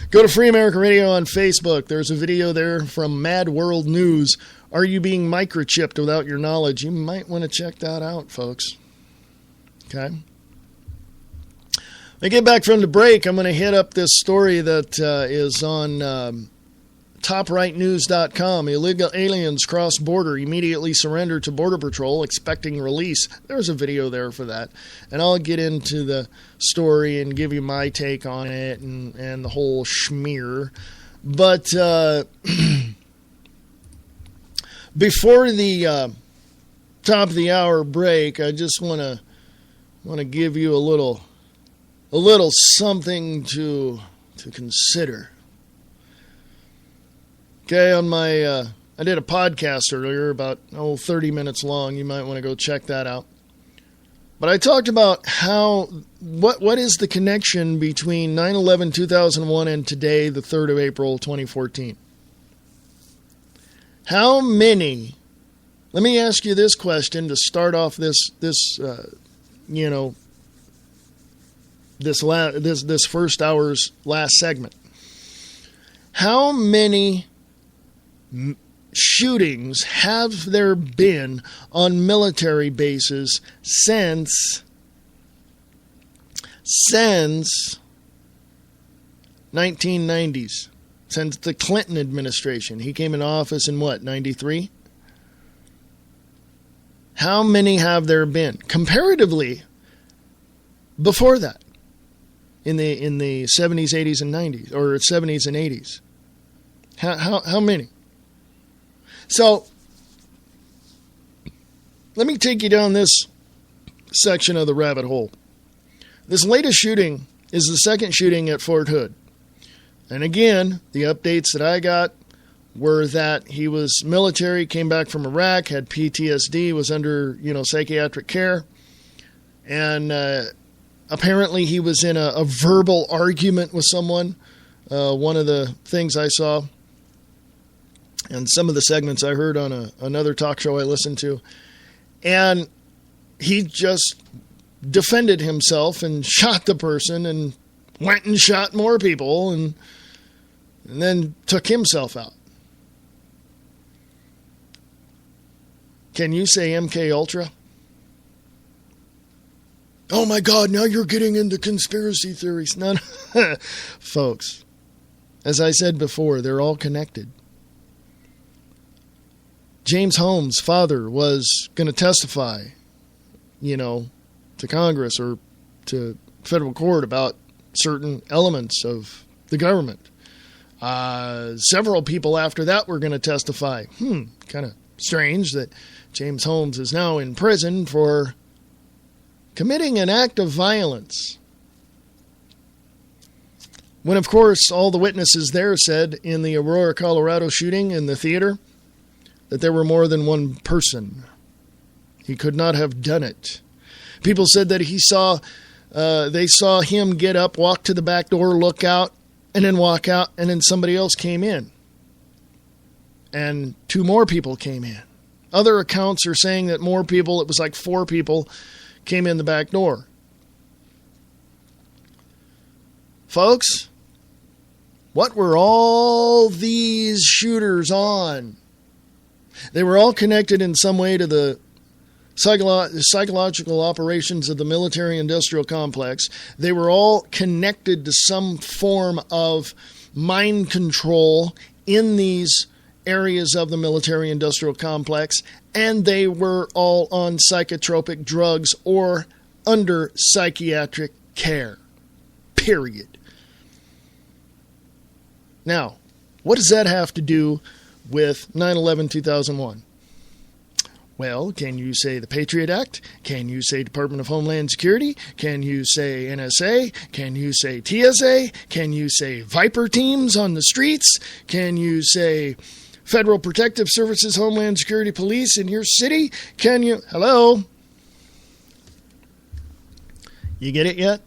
Speaker 1: Go to Free America Radio on Facebook. There's a video there from Mad World News. Are you being microchipped without your knowledge? You might want to check that out, folks. Okay? When I get back from the break, I'm going to hit up this story that is on TopRightNews.com. Illegal aliens cross border, immediately surrender to Border Patrol, expecting release. There's a video there for that. And I'll get into the story and give you my take on it and the whole schmear. But before the top of the hour break, I just want to give you a little something to consider. Okay, on my I did a podcast earlier about 30 minutes long. You might want to go check that out. But I talked about what is the connection between 9/11/2001 and today, the 3rd of April 2014. How many? Let me ask you this question to start off this first hour's last segment. How many shootings have there been on military bases since 1990s? Since the Clinton administration. He came into office in 93? How many have there been? Comparatively, before that, in the 70s, 80s, and 90s, or 70s and 80s. How many? So, let me take you down this section of the rabbit hole. This latest shooting is the second shooting at Fort Hood. And again, the updates that I got were that he was military, came back from Iraq, had PTSD, was under, psychiatric care. And apparently he was in a verbal argument with someone. One of the things I saw, and some of the segments I heard on another talk show I listened to. And he just defended himself and shot the person and went and shot more people and then took himself out. Can you say MK Ultra? Oh my God, now you're getting into conspiracy theories. No. Folks, as I said before, they're all connected. James Holmes' father was going to testify, to Congress or to federal court about certain elements of the government. Several people after that were going to testify. Kind of strange that James Holmes is now in prison for committing an act of violence. When, of course, all the witnesses there said in the Aurora, Colorado shooting in the theater that there were more than one person. He could not have done it. People said that they saw him get up, walk to the back door, look out, and then walk out, and then somebody else came in. And 2 more people came in. Other accounts are saying that more people, it was like 4 people, came in the back door. Folks, what were all these shooters on? They were all connected in some way to the psychological operations of the military-industrial complex. They were all connected to some form of mind control in these areas of the military-industrial complex, and they were all on psychotropic drugs or under psychiatric care. Period. Now, what does that have to do with 9/11/2001? Well, can you say the Patriot Act? Can you say Department of Homeland Security? Can you say NSA? Can you say TSA? Can you say Viper teams on the streets? Can you say Federal Protective Services, Homeland Security Police in your city? Can you... Hello? You get it yet?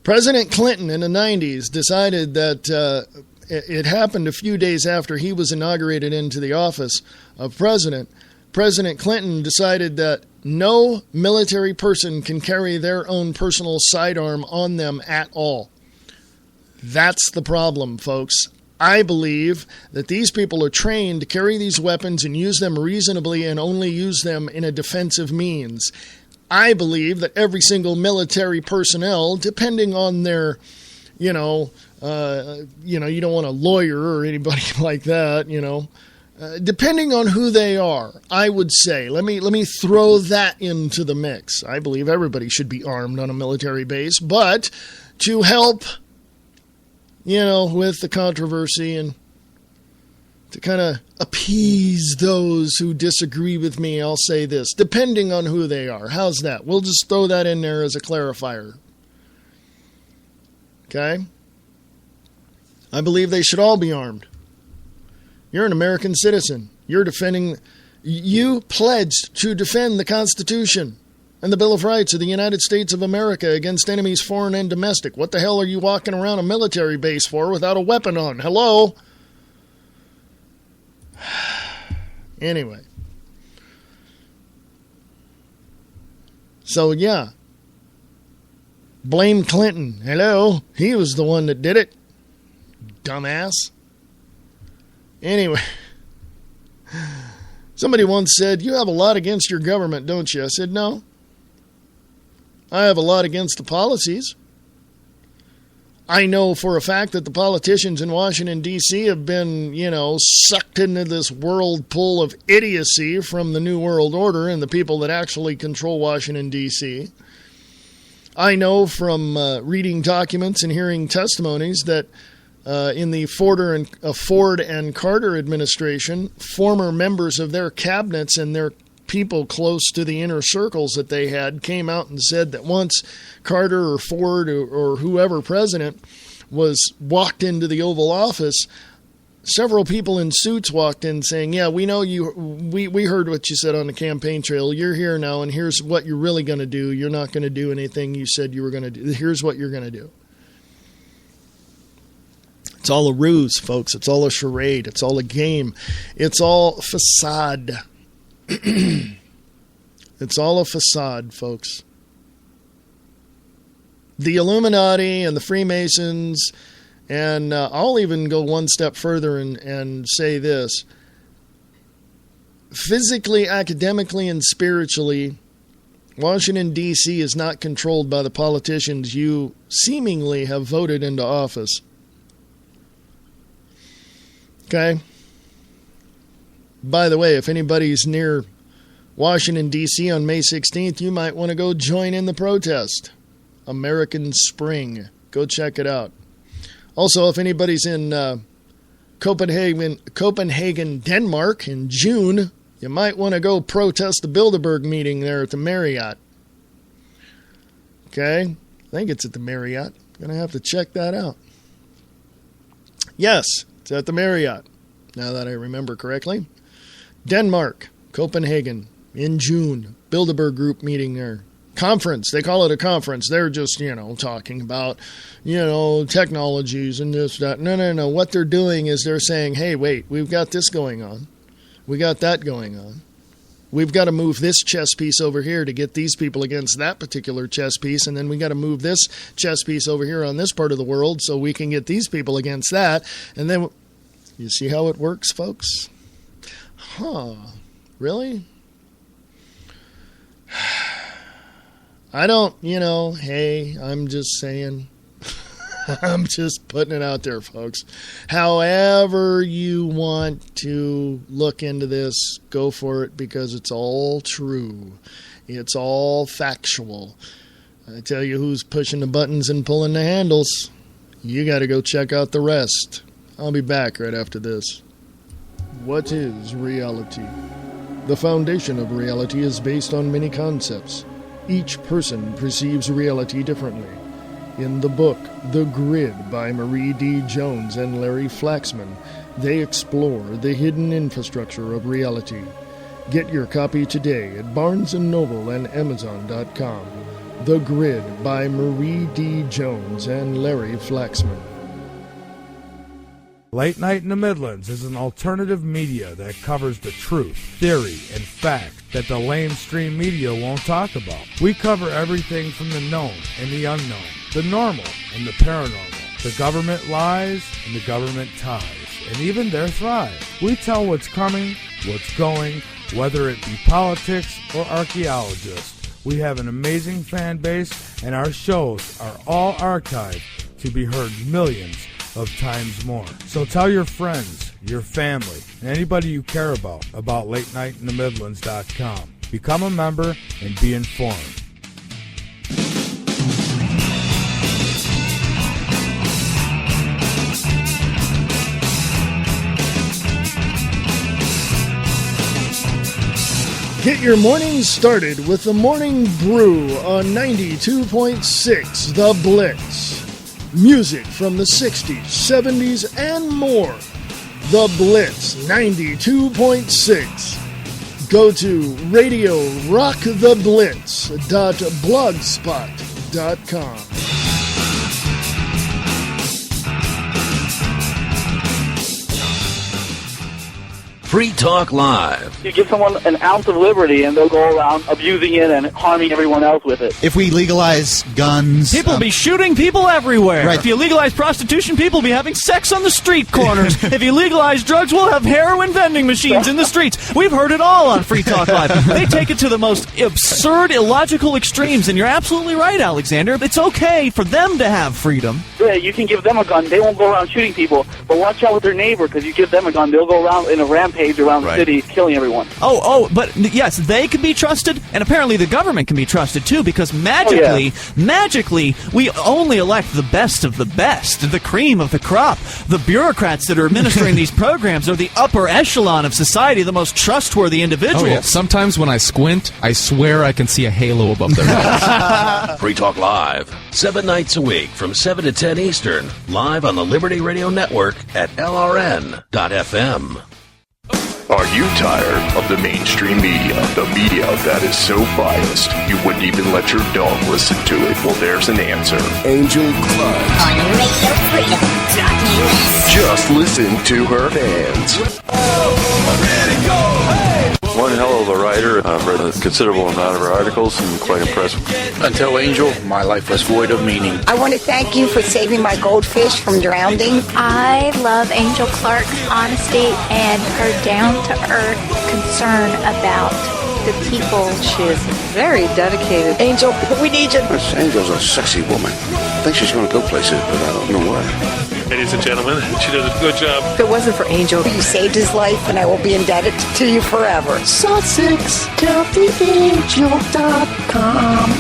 Speaker 1: President Clinton in the 90s decided that it happened a few days after he was inaugurated into the office of president. President Clinton decided that no military person can carry their own personal sidearm on them at all. That's the problem, folks. I believe that these people are trained to carry these weapons and use them reasonably and only use them in a defensive means. I believe that every single military personnel, depending on their, you don't want a lawyer or anybody like that, depending on who they are, I would say, let me throw that into the mix. I believe everybody should be armed on a military base, but to help, with the controversy and to kind of appease those who disagree with me, I'll say this, depending on who they are. How's that? We'll just throw that in there as a clarifier. Okay? I believe they should all be armed. You're an American citizen. You pledged to defend the Constitution and the Bill of Rights of the United States of America against enemies foreign and domestic. What the hell are you walking around a military base for without a weapon on? Hello? Anyway. So, yeah. Blame Clinton. Hello? He was the one that did it. Dumbass. Anyway. Somebody once said, you have a lot against your government, don't you? I said, no. I have a lot against the policies. I know for a fact that the politicians in Washington, D.C. have been, sucked into this whirlpool of idiocy from the New World Order and the people that actually control Washington, D.C. I know from reading documents and hearing testimonies that in the Ford and Carter administration, former members of their cabinets and their people close to the inner circles that they had came out and said that once Carter or Ford or whoever president walked into the Oval Office, several people in suits walked in saying, yeah, we know you, we heard what you said on the campaign trail. You're here now, and here's what you're really going to do. You're not going to do anything you said you were going to do. Here's what you're going to do. It's all a ruse, folks. It's all a charade. It's all a game. It's all facade. It's all a facade, folks. The Illuminati and the Freemasons, and I'll even go one step further and say this. Physically, academically, and spiritually, Washington, D.C. is not controlled by the politicians you seemingly have voted into office. Okay? By the way, if anybody's near Washington, D.C. on May 16th, you might want to go join in the protest. American Spring. Go check it out. Also, if anybody's in Copenhagen, Denmark in June, you might want to go protest the Bilderberg meeting there at the Marriott. Okay? I think it's at the Marriott. Going to have to check that out. Yes, it's at the Marriott, now that I remember correctly. Denmark, Copenhagen, in June. Bilderberg group meeting there. Conference. They call it a conference. They're just, talking about, technologies and this, that. No. What they're doing is they're saying, hey, wait, we've got this going on. We got that going on. We've got to move this chess piece over here to get these people against that particular chess piece, and then we got to move this chess piece over here on this part of the world so we can get these people against that. And then, you see how it works, folks? Huh. Really? I don't, hey, I'm just saying. I'm just putting it out there, folks. However you want to look into this, go for it, because it's all true. It's all factual. I tell you who's pushing the buttons and pulling the handles. You got to go check out the rest. I'll be back right after this. What is reality? The foundation of reality is based on many concepts. Each person perceives reality differently. In the book, The Grid by Marie D. Jones and Larry Flaxman, they explore the hidden infrastructure of reality. Get your copy today at Barnes & Noble and Amazon.com. The Grid by Marie D. Jones and Larry Flaxman.
Speaker 10: Late Night in the Midlands is an alternative media that covers the truth, theory, and fact that the lamestream media won't talk about. We cover everything from the known and the unknown, the normal and the paranormal, the government lies and the government ties, and even their thrive. We tell what's coming, what's going, whether it be politics or archaeologists. We have an amazing fan base, and our shows are all archived to be heard millions of times more. So tell your friends, your family, and anybody you care about LateNightInTheMidlands.com. Become a member and be informed.
Speaker 1: Get your morning started with the Morning Brew on 92.6 The Blitz. Music from the 60s, 70s, and more. The Blitz 92.6. Go to radiorocktheblitz.blogspot.com.
Speaker 2: Free Talk Live.
Speaker 11: You give someone an ounce of liberty and they'll go around abusing it and harming everyone else with it.
Speaker 12: If we legalize guns...
Speaker 13: People will be shooting people everywhere.
Speaker 12: Right.
Speaker 13: If you legalize prostitution, people will be having sex on the street corners. If you legalize drugs, we'll have heroin vending machines in the streets. We've heard it all on Free Talk Live. They take it to the most absurd, illogical extremes, and you're absolutely right, Alexander. It's okay for them to have freedom.
Speaker 11: Yeah, you can give them a gun. They won't go around shooting people. But watch out with their neighbor, because you give them a gun, they'll go around in a rampage around the city killing everyone.
Speaker 13: But yes, they can be trusted, and apparently the government can be trusted too, because magically, we only elect the best of the best, the cream of the crop. The bureaucrats that are administering these programs are the upper echelon of society, the most trustworthy individuals.
Speaker 14: Oh, yeah. Sometimes when I squint, I swear I can see a halo above their heads.
Speaker 2: Free Talk Live, 7 nights a week from 7 to 10 Eastern, live on the Liberty Radio Network at LRN.FM.
Speaker 15: Are you tired of the mainstream media? The media that is so biased, you wouldn't even let your dog listen to it? Well, there's an answer. Angel Club.
Speaker 8: On RadioFreedom.us.
Speaker 15: Just listen to her fans.
Speaker 16: One hell of a writer. I've read a considerable amount of her articles and quite impressed.
Speaker 17: Until Angel, my life was void of meaning.
Speaker 18: I want to thank you for saving my goldfish from drowning.
Speaker 19: I love Angel Clark's honesty and her down-to-earth concern about the people.
Speaker 20: She is very dedicated.
Speaker 18: Angel, we need you.
Speaker 17: This Angel's a sexy woman. I think she's going to go places, but I don't know where.
Speaker 16: Ladies and gentlemen, she does a good job.
Speaker 20: If it wasn't for Angel,
Speaker 18: you saved his life, and I will be indebted to you forever.
Speaker 8: SussexCountyAngel.com.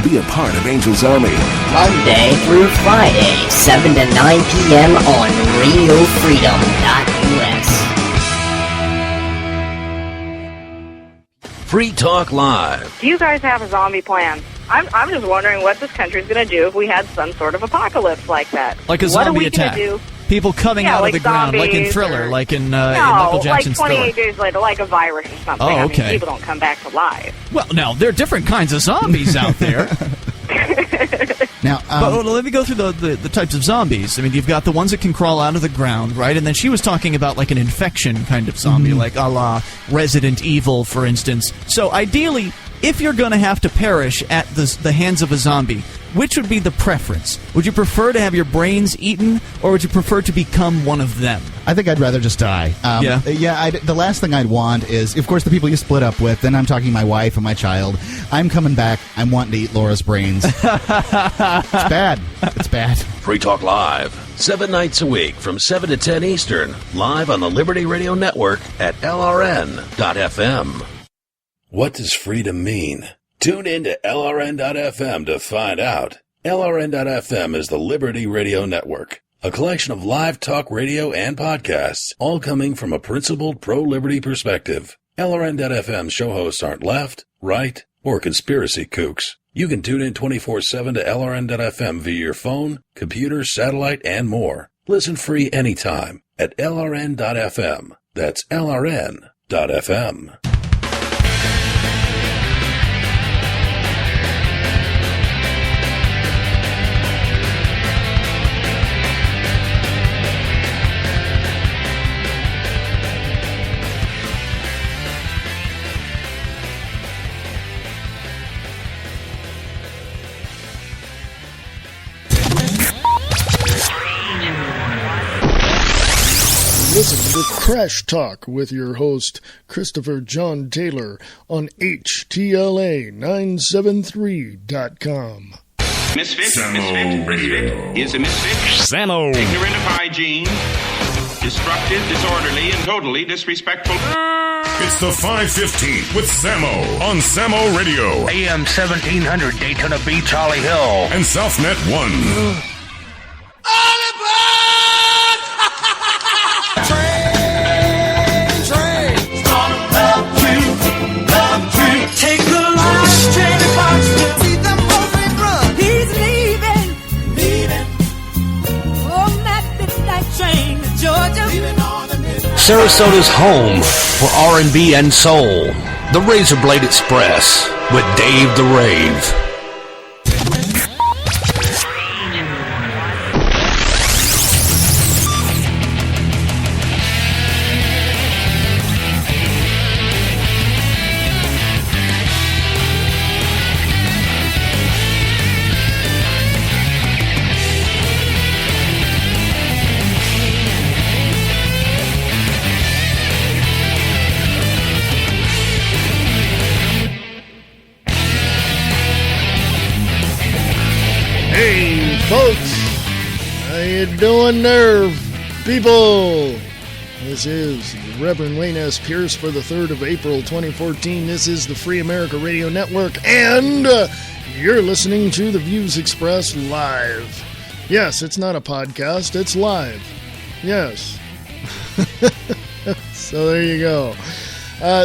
Speaker 15: Be a part of Angel's Army.
Speaker 8: Monday through Friday, 7 to 9 p.m. on RadioFreedom.us.
Speaker 2: Free Talk Live.
Speaker 21: Do you guys have a zombie plan? I'm just wondering what this country's going to do if we had some sort of apocalypse like that.
Speaker 13: Like a zombie attack.
Speaker 21: Do?
Speaker 13: People coming out of the ground, like in Thriller, like in Michael Jackson's
Speaker 21: like 28
Speaker 13: Thriller.
Speaker 21: days later, like a virus or something.
Speaker 13: Oh, okay.
Speaker 21: I mean, people don't come back to life.
Speaker 13: Well, now, there are different kinds of zombies out there.
Speaker 12: Now,
Speaker 13: but let me go through the types of zombies. I mean, you've got the ones that can crawl out of the ground, right? And then she was talking about like an infection kind of zombie, like a la Resident Evil, for instance. So ideally, if you're going to have to perish at the hands of a zombie, which would be the preference? Would you prefer to have your brains eaten, or would you prefer to become one of them?
Speaker 12: I think I'd rather just die. The last thing I'd want is, of course, the people you split up with. Then I'm talking my wife and my child. I'm coming back. I'm wanting to eat Laura's brains. It's bad. It's bad.
Speaker 2: Free Talk Live, 7 nights a week from 7 to 10 Eastern, live on the Liberty Radio Network at LRN.FM. What does freedom mean? Tune in to LRN.FM to find out. LRN.FM is the Liberty Radio Network, a collection of live talk radio and podcasts, all coming from a principled pro-liberty perspective. LRN.FM show hosts aren't left, right, or conspiracy kooks. You can tune in 24/7 to LRN.FM via your phone, computer, satellite, and more. Listen free anytime at LRN.FM. That's LRN.FM.
Speaker 1: Listen The Crash Talk with your host, Christopher John Taylor, on HTLA973.com.
Speaker 3: Misfit is a misfit.
Speaker 2: Samo.
Speaker 3: Ignorant of hygiene, destructive, disorderly, and totally disrespectful.
Speaker 15: It's the 515 with Samo on Samo Radio.
Speaker 6: AM 1700 Daytona Beach, Holly Hill.
Speaker 15: And Southnet 1.
Speaker 22: Take the last train to Foxville. See the moving run. He's leaving. On that midnight train to Georgia.
Speaker 2: Sarasota's home for R&B and soul. The Razor Blade Express with Dave the Rave.
Speaker 1: Hey, folks, how you doing there, people? This is Reverend Wayne S. Pierce for the 3rd of April, 2014. This is the Free America Radio Network, and you're listening to The Views Express live. Yes, it's not a podcast, it's live. Yes. So there you go.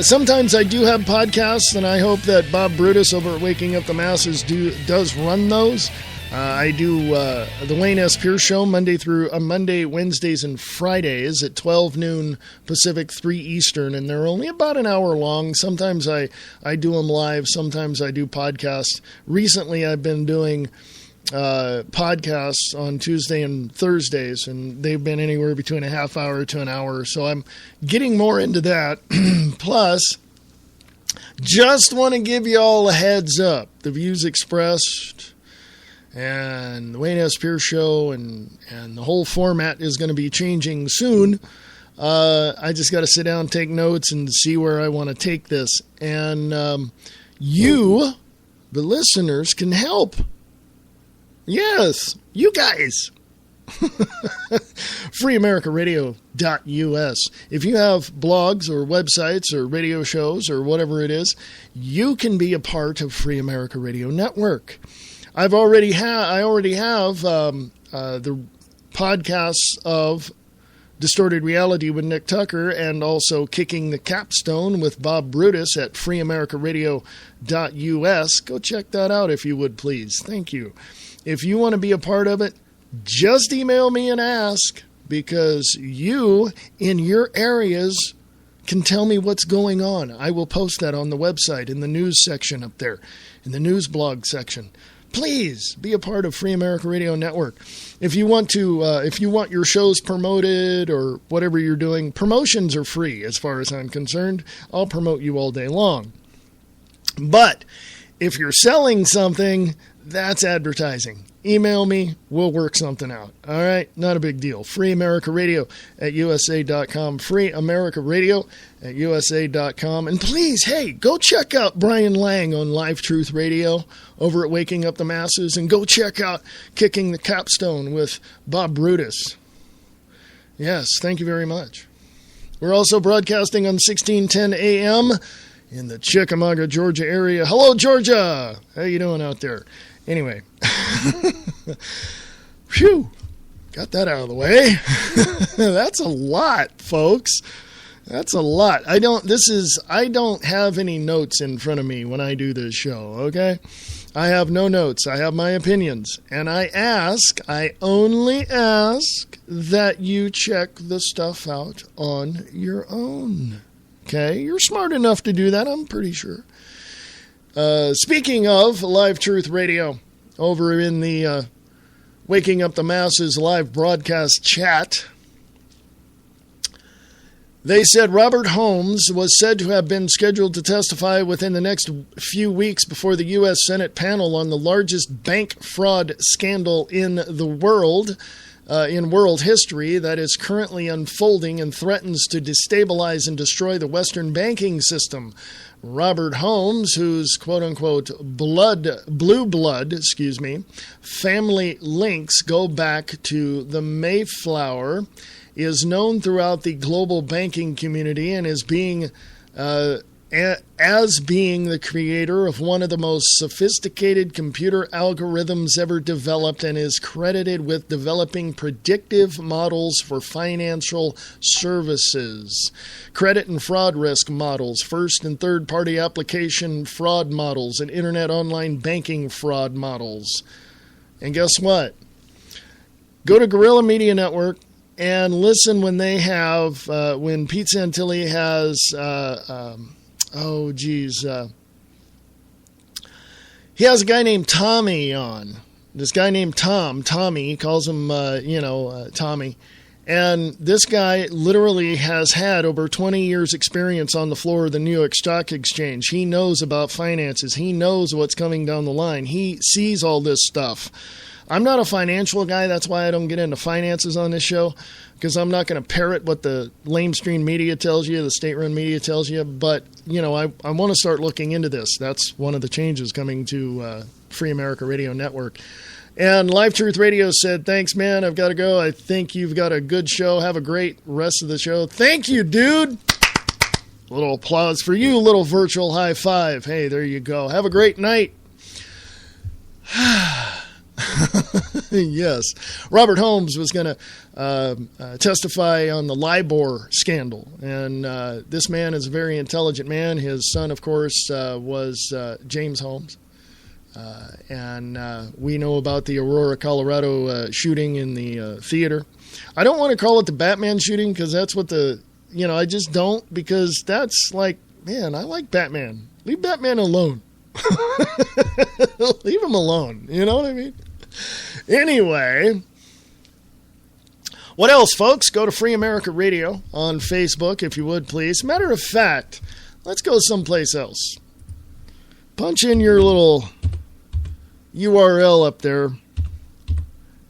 Speaker 1: Sometimes I do have podcasts, and I hope that Bob Brutus over at Waking Up the Masses does run those. I do the Wayne S. Pierce Show Monday, Wednesdays, and Fridays at 12 noon Pacific, 3 Eastern, and they're only about an hour long. Sometimes I do them live, sometimes I do podcasts. Recently, I've been doing podcasts on Tuesday and Thursdays, and they've been anywhere between a half hour to an hour, so I'm getting more into that. Plus, just want to give you all a heads up. The Views Expressed and the Wayne S. Pierce Show and the whole format is going to be changing soon. I just got to sit down, take notes, and see where I want to take this. And you, the listeners, can help. Yes, you guys. FreeAmericaRadio.us. If you have blogs or websites or radio shows or whatever it is, you can be a part of Free America Radio Network. I already have the podcasts of Distorted Reality with Nick Tucker and also Kicking the Capstone with Bob Brutus at freeamericaradio.us. Go check that out if you would, please. Thank you. If you want to be a part of it, just email me and ask, because you in your areas can tell me what's going on. I will post that on the website in the news section up there, in the news blog section. Please be a part of Free America Radio Network. If you want your shows promoted or whatever you're doing, promotions are free as far as I'm concerned. I'll promote you all day long. But if you're selling something, that's advertising. Email me. We'll work something out. All right? Not a big deal. Free America Radio at USA.com. Free America Radio at USA.com. And please, hey, go check out Brian Lang on Live Truth Radio over at Waking Up the Masses. And go check out Kicking the Capstone with Bob Brutus. Yes, thank you very much. We're also broadcasting on 1610 AM in the Chickamauga, Georgia area. Hello, Georgia. How you doing out there? Anyway, phew, got that out of the way. That's a lot, folks. That's a lot. I don't have any notes in front of me when I do this show, okay? I have no notes. I have my opinions. And I only ask that you check the stuff out on your own. Okay? You're smart enough to do that, I'm pretty sure. Speaking of Live Truth Radio, over in the Waking Up the Masses live broadcast chat, they said Robert Holmes was said to have been scheduled to testify within the next few weeks before the U.S. Senate panel on the largest bank fraud scandal in the world. in world history that is currently unfolding and threatens to destabilize and destroy the Western banking system. Robert Holmes, whose quote-unquote blue blood, family links go back to the Mayflower, is known throughout the global banking community and is being as being the creator of one of the most sophisticated computer algorithms ever developed, and is credited with developing predictive models for financial services, credit and fraud risk models, first and third party application fraud models, and internet online banking fraud models. And guess what? Go to Guerrilla Media Network and listen when they have, when Pete Santilli has, he has a guy named Tommy on. This guy named Tommy, he calls him, Tommy. And this guy literally has had over 20 years experience on the floor of the New York Stock Exchange. He knows about finances. He knows what's coming down the line. He sees all this stuff. I'm not a financial guy. That's why I don't get into finances on this show, because I'm not going to parrot what the lamestream media tells you, the state-run media tells you. But, I want to start looking into this. That's one of the changes coming to Free America Radio Network. And Live Truth Radio said, thanks, man. I've got to go. I think you've got a good show. Have a great rest of the show. Thank you, dude. A little applause for you, little virtual high five. Hey, there you go. Have a great night. Yes. Robert Holmes was going to testify on the LIBOR scandal. And this man is a very intelligent man. His son, of course, was James Holmes. And we know about the Aurora, Colorado shooting in the theater. I don't want to call it the Batman shooting, because that's what I just don't, because that's like, man, I like Batman. Leave Batman alone. Leave him alone. You know what I mean? Anyway, what else, folks? Go to Free America Radio on Facebook, if you would, please. Matter of fact, let's go someplace else. Punch in your little URL up there.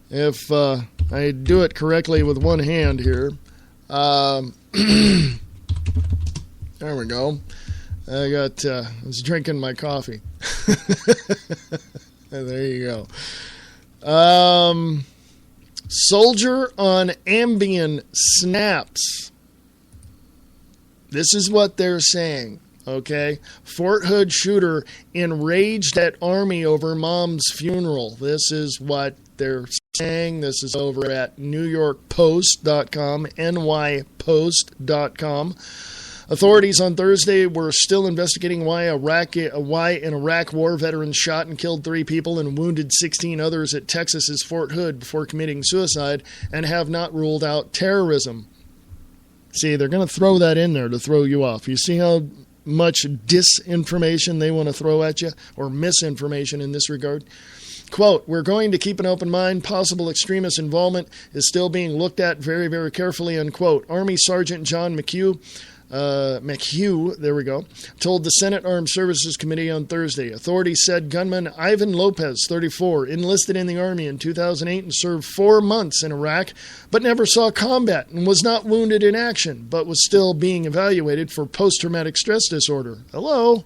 Speaker 1: If I do it correctly with one hand here. There we go. I was drinking my coffee. There you go. Soldier on Ambien snaps. This is what they're saying, okay? Fort Hood shooter enraged at Army over mom's funeral. This is what they're saying. This is over at NewYorkPost.com, NYPost.com. Authorities on Thursday were still investigating why an Iraq war veteran shot and killed 3 people and wounded 16 others at Texas's Fort Hood before committing suicide, and have not ruled out terrorism. See, they're going to throw that in there to throw you off. You see how much disinformation they want to throw at you, or misinformation in this regard? Quote, we're going to keep an open mind. Possible extremist involvement is still being looked at very, very carefully, unquote. Army Sergeant John McHugh, there we go, told the Senate Armed Services Committee on Thursday. Authorities said gunman Ivan Lopez, 34, enlisted in the Army in 2008 and served 4 months in Iraq, but never saw combat and was not wounded in action, but was still being evaluated for post-traumatic stress disorder. Hello?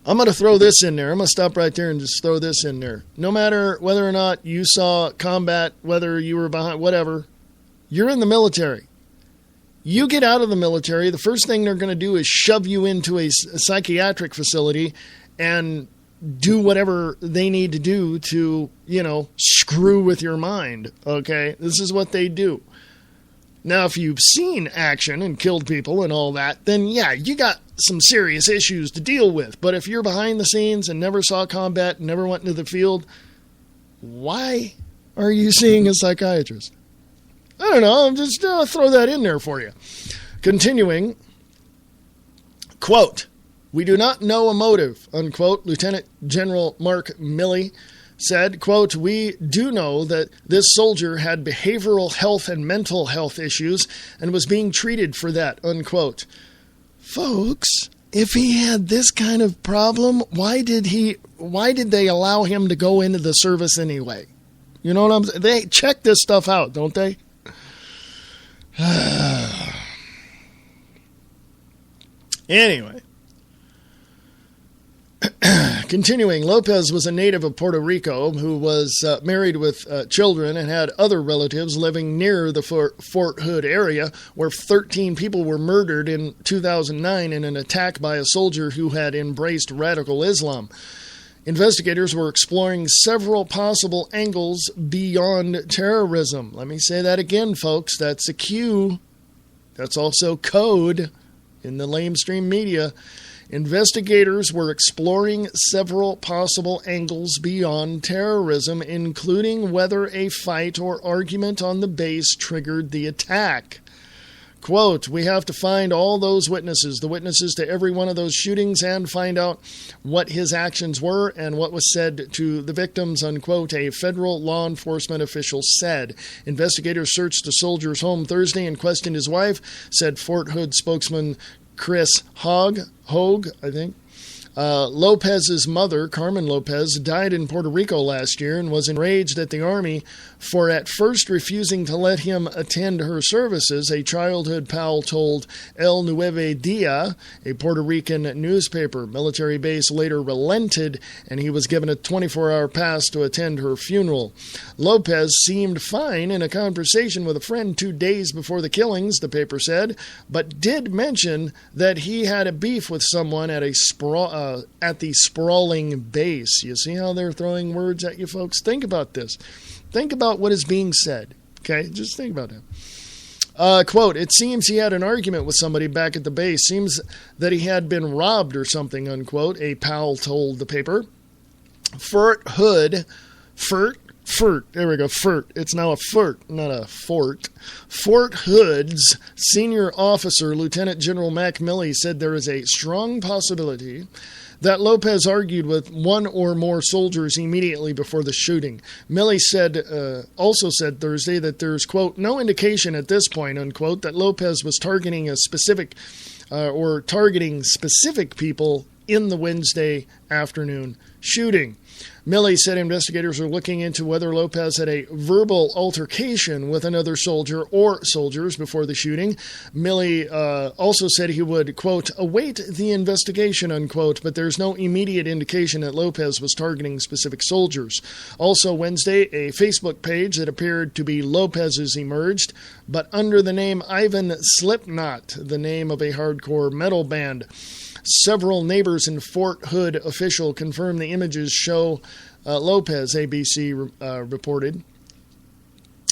Speaker 1: I'm going to throw this in there. I'm going to stop right there and just throw this in there. No matter whether or not you saw combat, whether you were behind, whatever, you're in the military. You get out of the military, the first thing they're going to do is shove you into a psychiatric facility and do whatever they need to do to, screw with your mind, okay? This is what they do. Now, if you've seen action and killed people and all that, then yeah, you got some serious issues to deal with. But if you're behind the scenes and never saw combat, never went into the field, why are you seeing a psychiatrist? I don't know. I'm just throw that in there for you. Continuing, quote, we do not know a motive, unquote. Lieutenant General Mark Milley said, quote, we do know that this soldier had behavioral health and mental health issues and was being treated for that, unquote. Folks, if he had this kind of problem, why did they allow him to go into the service anyway? You know what I'm saying? They check this stuff out, don't they? Anyway. Continuing, Lopez was a native of Puerto Rico who was married with children and had other relatives living near the Fort Hood area, where 13 people were murdered in 2009 in an attack by a soldier who had embraced radical Islam. Investigators were exploring several possible angles beyond terrorism. Let me say that again, folks. That's a cue. That's also code in the lamestream media. Investigators were exploring several possible angles beyond terrorism, including whether a fight or argument on the base triggered the attack. Quote, we have to find all those witnesses, the witnesses to every one of those shootings, and find out what his actions were and what was said to the victims, unquote, a federal law enforcement official said. Investigators searched the soldier's home Thursday and questioned his wife, said Fort Hood spokesman Chris Hogue, I think. Lopez's mother, Carmen Lopez, died in Puerto Rico last year and was enraged at the Army for at first refusing to let him attend her services, a childhood pal told El Nueve Dia, a Puerto Rican newspaper. Military base later relented, and he was given a 24-hour pass to attend her funeral. Lopez seemed fine in a conversation with a friend 2 days before the killings, the paper said, but did mention that he had a beef with someone at the sprawling base. You see how they're throwing words at you, folks? Think about this. Think about what is being said. Okay, just think about it. Quote, it seems he had an argument with somebody back at the base. Seems that he had been robbed or something, unquote, a pal told the paper. Fort Hood, there we go, Fort. It's now a fort, not a fort. Fort Hood's senior officer, Lieutenant General Mac Milley, said there is a strong possibility that Lopez argued with one or more soldiers immediately before the shooting. Milley also said Thursday that there's, quote, no indication at this point, unquote, that Lopez was targeting targeting specific people in the Wednesday afternoon shooting. Milley said investigators are looking into whether Lopez had a verbal altercation with another soldier or soldiers before the shooting. Milley also said he would, quote, await the investigation, unquote, but there's no immediate indication that Lopez was targeting specific soldiers. Also Wednesday, a Facebook page that appeared to be Lopez's emerged, but under the name Ivan Slipknot, the name of a hardcore metal band. Several neighbors and Fort Hood official confirmed the images show Lopez, ABC reported.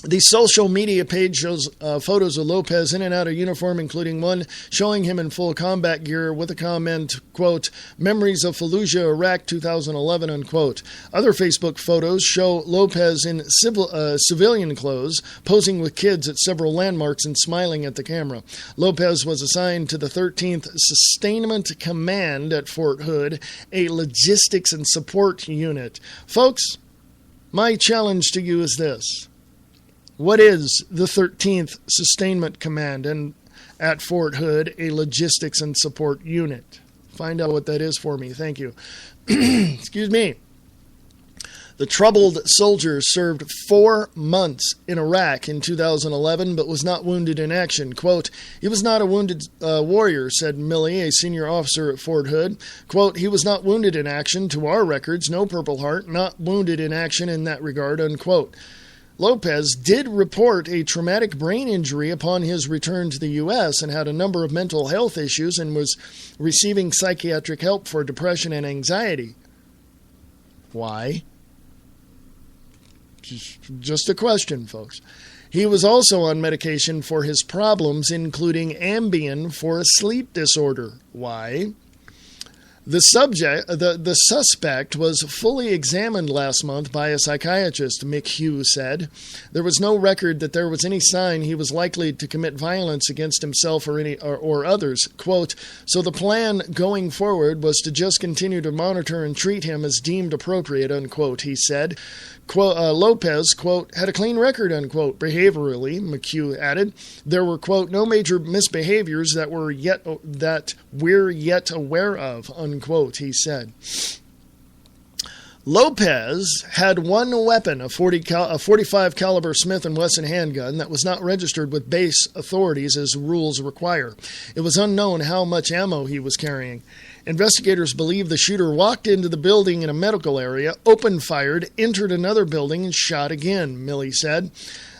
Speaker 1: The social media page shows photos of Lopez in and out of uniform, including one showing him in full combat gear with a comment, quote, memories of Fallujah, Iraq, 2011, unquote. Other Facebook photos show Lopez in civilian clothes, posing with kids at several landmarks and smiling at the camera. Lopez was assigned to the 13th Sustainment Command at Fort Hood, a logistics and support unit. Folks, my challenge to you is this. What is the 13th Sustainment Command and at Fort Hood, a logistics and support unit? Find out what that is for me. Thank you. Excuse me. The troubled soldier served 4 months in Iraq in 2011, but was not wounded in action. Quote, he was not a wounded warrior, said Milley, a senior officer at Fort Hood. Quote, he was not wounded in action, to our records, no Purple Heart, not wounded in action in that regard, unquote. Lopez did report a traumatic brain injury upon his return to the U.S. and had a number of mental health issues and was receiving psychiatric help for depression and anxiety. Why? Just a question, folks. He was also on medication for his problems, including Ambien for a sleep disorder. Why? The suspect was fully examined last month by a psychiatrist, McHugh said. There was no record that there was any sign he was likely to commit violence against himself or others. Quote, so the plan going forward was to just continue to monitor and treat him as deemed appropriate, unquote, he said. Quote, Lopez, quote, had a clean record, unquote, behaviorally, McHugh added. There were, quote, no major misbehaviors that we're yet aware of, unquote, he said. Lopez had one weapon, a 45 caliber Smith & Wesson handgun that was not registered with base authorities as rules require. It was unknown how much ammo he was carrying. Investigators believe the shooter walked into the building in a medical area, opened fired, entered another building, and shot again, Milley said.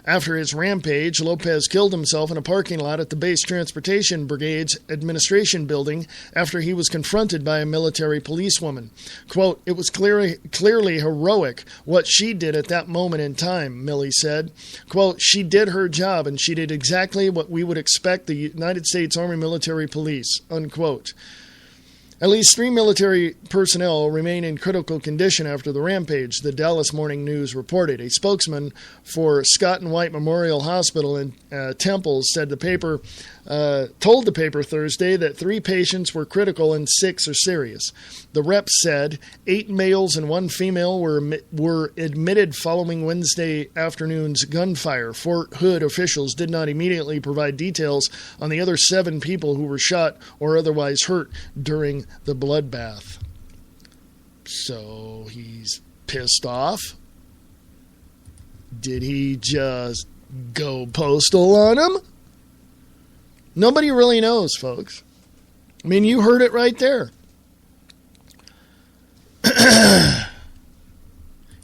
Speaker 1: After his rampage, Lopez killed himself in a parking lot at the Base Transportation Brigade's administration building after he was confronted by a military policewoman. Quote, "It was clearly heroic what she did at that moment in time," Milley said. Quote, "She did her job and she did exactly what we would expect the United States Army Military Police," unquote. At least 3 military personnel remain in critical condition after the rampage, the Dallas Morning News reported. A spokesman for Scott and White Memorial Hospital in Temple said told the paper Thursday that 3 patients were critical and 6 are serious. The rep said 8 males and 1 female were admitted following Wednesday afternoon's gunfire. Fort Hood officials did not immediately provide details on the other 7 people who were shot or otherwise hurt during the bloodbath. So he's pissed off? Did he just go postal on him? Nobody really knows, folks. I mean, you heard it right there.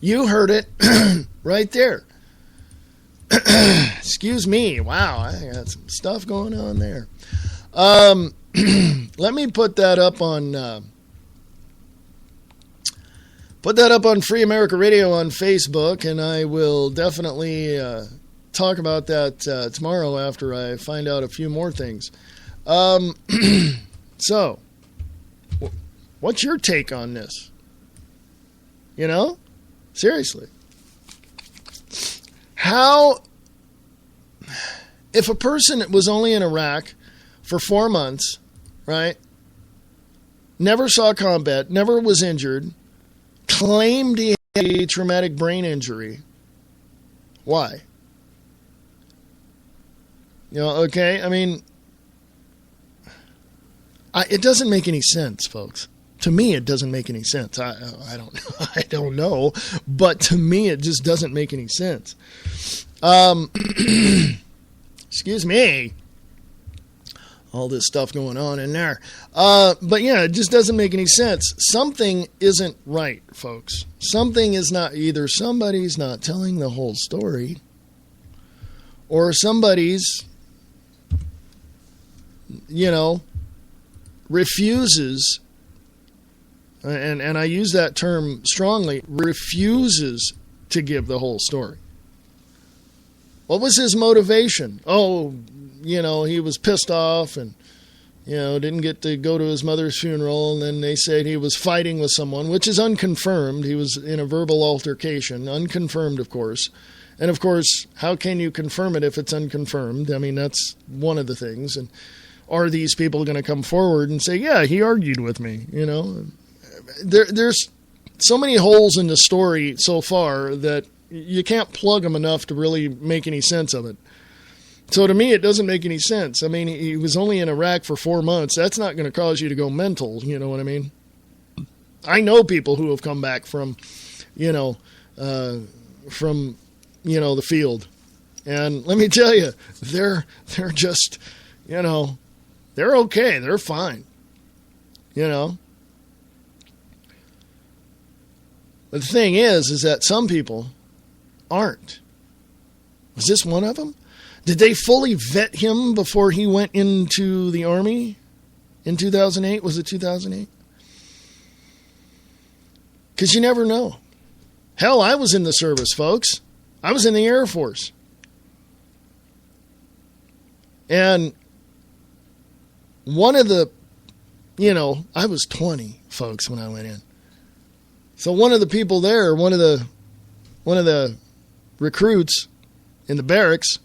Speaker 1: You heard it right there. Excuse me. Wow, I got some stuff going on there. Let me put that up on Free America Radio on Facebook, and I will definitely talk about that tomorrow after I find out a few more things. So, what's your take on this? You know? Seriously. How, if a person was only in Iraq for 4 months, right? Never saw combat, never was injured, claimed he had a traumatic brain injury. Why? You know, okay, I mean, it doesn't make any sense, folks. To me, it doesn't make any sense. I don't know, but to me, it just doesn't make any sense. Excuse me. All this stuff going on in there. But yeah, it just doesn't make any sense. Something isn't right, folks. Something is not, either somebody's not telling the whole story, or somebody's, refuses, and I use that term strongly, refuses to give the whole story. What was his motivation? Oh, he was pissed off and, didn't get to go to his mother's funeral. And then they said he was fighting with someone, which is unconfirmed. He was in a verbal altercation, unconfirmed, of course. And, of course, how can you confirm it if it's unconfirmed? I mean, that's one of the things. And are these people going to come forward and say, yeah, he argued with me? There's so many holes in the story so far that you can't plug them enough to really make any sense of it. So to me, it doesn't make any sense. I mean, he was only in Iraq for 4 months. That's not going to cause you to go mental. You know what I mean? I know people who have come back from the field. And let me tell you, they're just, they're okay. They're fine. But the thing is that some people aren't. Was this one of them? Did they fully vet him before he went into the Army in 2008? Was it 2008? Because you never know. Hell, I was in the service, folks. I was in the Air Force. And one of the, I was 20, folks, when I went in. So one of the people there, one of the recruits in the barracks,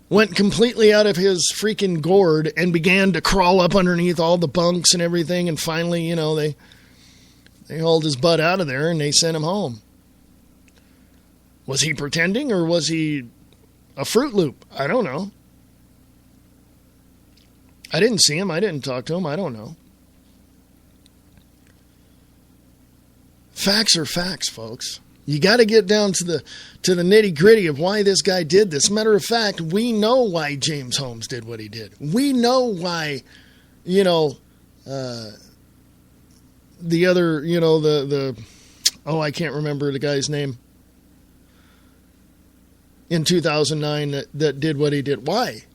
Speaker 1: went completely out of his freaking gourd and began to crawl up underneath all the bunks and everything. And finally, they hauled his butt out of there and they sent him home. Was he pretending or was he a Fruit Loop? I don't know. I didn't see him. I didn't talk to him. I don't know. Facts are facts, folks. You got to get down to the nitty-gritty of why this guy did this. Matter of fact, we know why James Holmes did what he did. We know why, the other, I can't remember the guy's name in 2009 that did what he did. Why?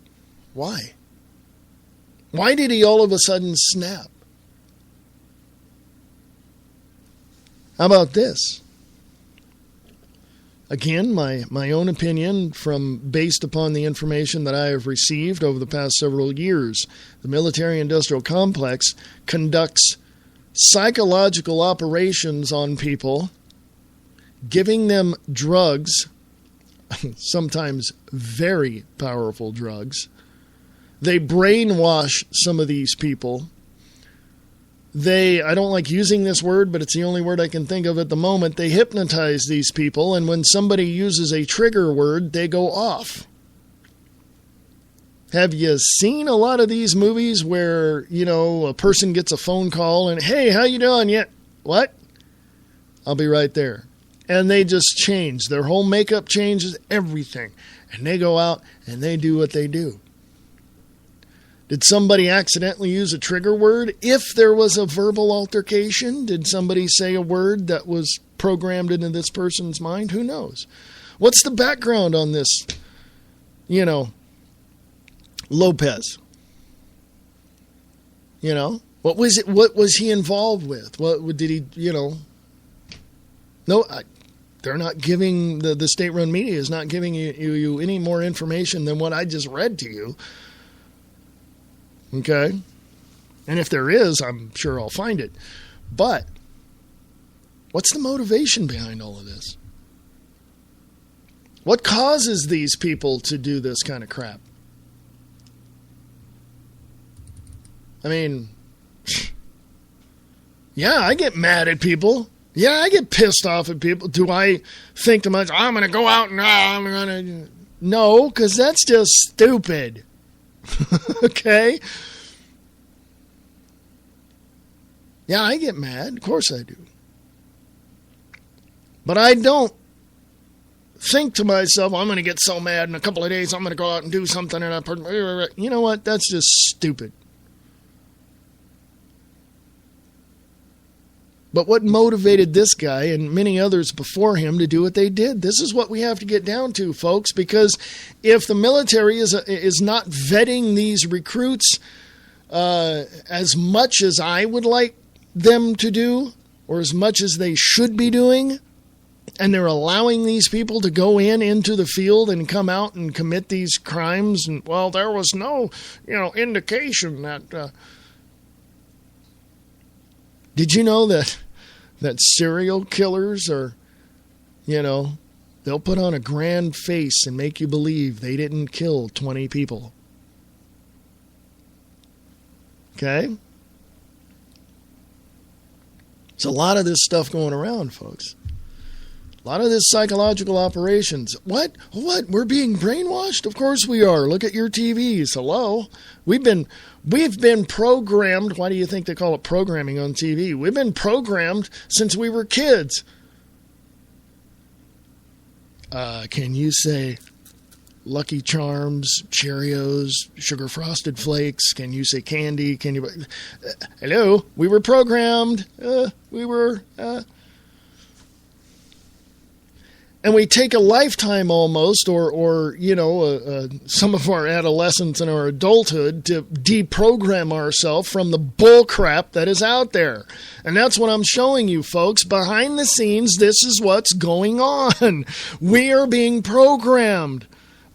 Speaker 1: Why did he all of a sudden snap? How about this? Again, my own opinion based upon the information that I have received over the past several years. The military-industrial complex conducts psychological operations on people, giving them drugs, sometimes very powerful drugs. They brainwash some of these people. I don't like using this word, but it's the only word I can think of at the moment. They hypnotize these people, and when somebody uses a trigger word, they go off. Have you seen a lot of these movies where, a person gets a phone call and, hey, how you doing? Yeah. What? I'll be right there. And they just change. Their whole makeup changes, everything. And they go out and they do what they do. Did somebody accidentally use a trigger word? If there was a verbal altercation, did somebody say a word that was programmed into this person's mind? Who knows? What's the background on this, Lopez? What was it? What was he involved with? What did he, No, they're not giving, the state-run media is not giving you any more information than what I just read to you. Okay? And if there is, I'm sure I'll find it. But what's the motivation behind all of this? What causes these people to do this kind of crap? I mean, yeah, I get mad at people. Yeah, I get pissed off at people. Do I think to myself, I'm going to go out and I'm going to... No, because that's just stupid. Okay? Yeah, I get mad. Of course I do. But I don't think to myself, I'm going to get so mad in a couple of days, I'm going to go out and do something. And you know what? That's just stupid. But what motivated this guy and many others before him to do what they did? This is what we have to get down to, folks, because if the military is not vetting these recruits as much as I would like them to do, or as much as they should be doing, and they're allowing these people to go into the field and come out and commit these crimes, and, well, there was no, indication that... Did you know that serial killers are, they'll put on a grand face and make you believe they didn't kill 20 people? Okay? There's a lot of this stuff going around, folks. A lot of this psychological operations. What? We're being brainwashed? Of course we are. Look at your TVs. Hello? We've been programmed. Why do you think they call it programming on TV? We've been programmed since we were kids. Can you say Lucky Charms, Cheerios, Sugar Frosted Flakes? Can you say candy? Can you... hello? We were programmed. And we take a lifetime almost, or some of our adolescence and our adulthood to deprogram ourselves from the bull crap that is out there. And that's what I'm showing you, folks. Behind the scenes, this is what's going on. We are being programmed.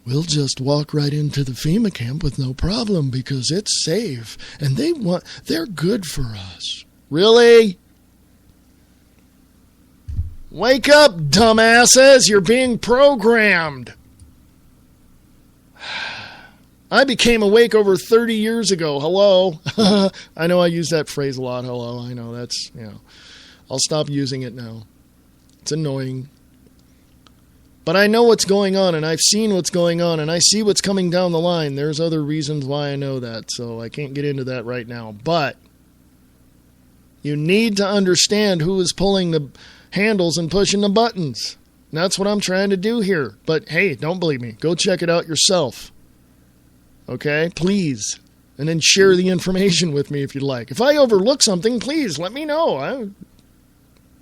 Speaker 1: We'll just walk right into the FEMA camp with no problem because it's safe. And they're good for us. Really? Wake up, dumbasses. You're being programmed. I became awake over 30 years ago. Hello. I know I use that phrase a lot. Hello. I know that's, I'll stop using it now. It's annoying. But I know what's going on, and I've seen what's going on, and I see what's coming down the line. There's other reasons why I know that, so I can't get into that right now. But you need to understand who is pulling handles and pushing the buttons. And that's what I'm trying to do here. But hey, don't believe me. Go check it out yourself. Okay? Please. And then share the information with me if you'd like. If I overlook something, please let me know.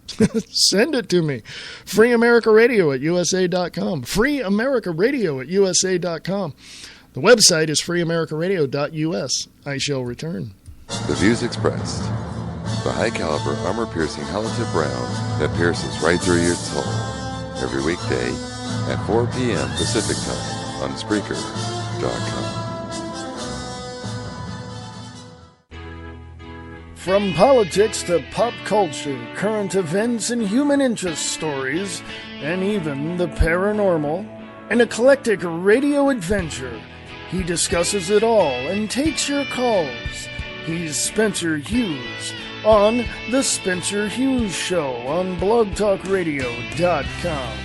Speaker 1: Send it to me. Free America Radio at USA.com. Free America Radio at USA.com. The website is freeamericaradio.us. I shall return.
Speaker 4: The views expressed. The high-caliber, armor-piercing halotip round that pierces right through your soul. Every weekday at 4 p.m. Pacific Time on Spreaker.com.
Speaker 1: From politics to pop culture, current events and human interest stories, and even the paranormal, an eclectic radio adventure, he discusses it all and takes your calls. He's Spencer Hughes on The Spencer Hughes Show on blogtalkradio.com.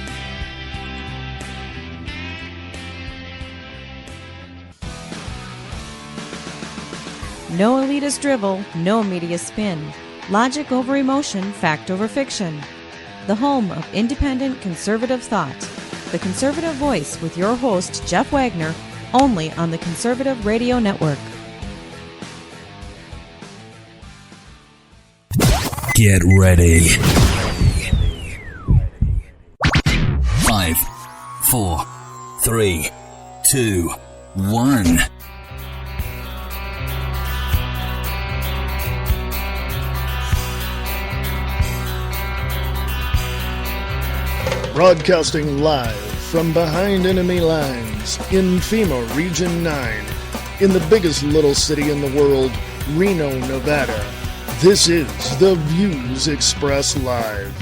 Speaker 5: No elitist drivel, no media spin. Logic over emotion, fact over fiction. The home of independent conservative thought. The Conservative Voice with your host, Jeff Wagner, only on the Conservative Radio Network.
Speaker 2: Get ready. 5, 4, 3, 2, 1.
Speaker 1: Broadcasting live from behind enemy lines in FEMA Region 9, in the biggest little city in the world, Reno, Nevada. This is The Views Express Live.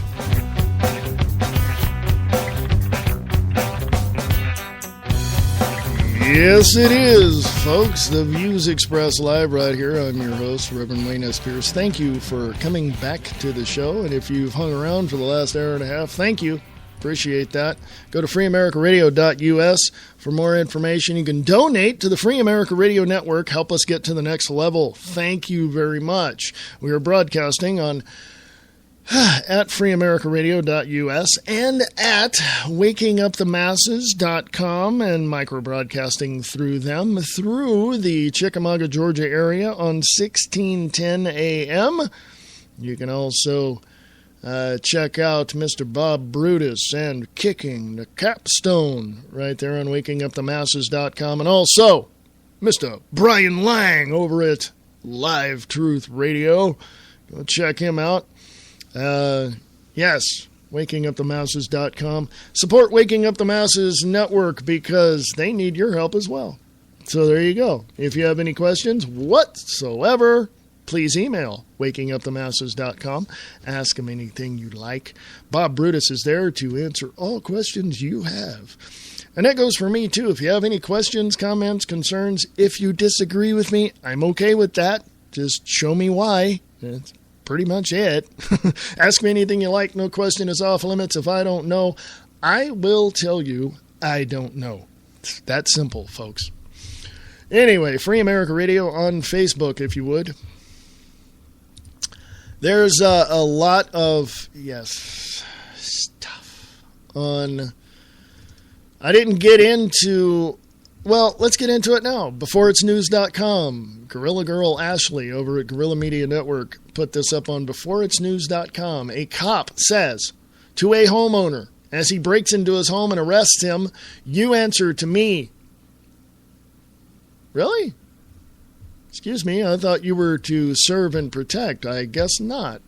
Speaker 1: Yes, it is, folks. The Views Express Live right here. I'm your host, Reverend Wayne S. Pierce. Thank you for coming back to the show. And if you've hung around for the last hour and a half, thank you. Appreciate that. Go to freeamericaradio.us for more information. You can donate to the Free America Radio Network. Help us get to the next level. Thank you very much. We are broadcasting on at freeamericaradio.us and at wakingupthemasses.com and microbroadcasting through them through the Chickamauga, Georgia area on 1610 AM. You can also check out Mr. Bob Brutus and Kicking the Capstone right there on wakingupthemasses.com. And also Mr. Brian Lang over at Live Truth Radio. Go check him out. Yes, wakingupthemasses.com. Support Waking Up the Masses Network because they need your help as well. So there you go. If you have any questions whatsoever, please email wakingupthemasses.com. Ask him anything you'd like. Bob Brutus is there to answer all questions you have. And that goes for me, too. If you have any questions, comments, concerns, if you disagree with me, I'm okay with that. Just show me why. That's pretty much it. Ask me anything you like. No question is off limits. If I don't know, I will tell you I don't know. It's that simple, folks. Anyway, Free America Radio on Facebook, if you would. There's a lot of, stuff on, I didn't get into, well, let's get into it now. BeforeIt'sNews.com, Gorilla Girl Ashley over at Gorilla Media Network put this up on BeforeIt'sNews.com. A cop says to a homeowner as he breaks into his home and arrests him, "You answer to me." Really? Excuse me, I thought you were to serve and protect. I guess not.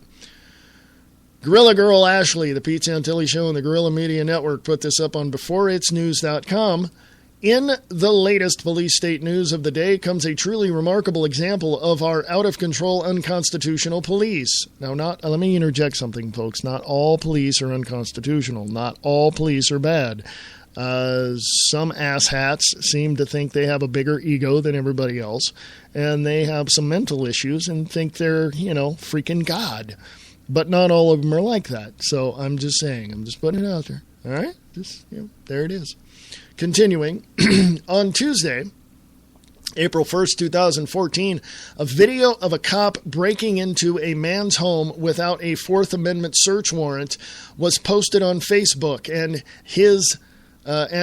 Speaker 1: Gorilla Girl Ashley, the Pete Santilli Show and the Gorilla Media Network put this up on BeforeIt'sNews.com. In the latest police state news of the day comes a truly remarkable example of our out-of-control, unconstitutional police. Now, let me interject something, folks. Not all police are unconstitutional. Not all police are bad. Some asshats seem to think they have a bigger ego than everybody else, and they have some mental issues and think they're, freaking God. But not all of them are like that. So I'm just saying. I'm just putting it out there. All right? There it is. Continuing, on Tuesday, April 1st, 2014, a video of a cop breaking into a man's home without a Fourth Amendment search warrant was posted on Facebook and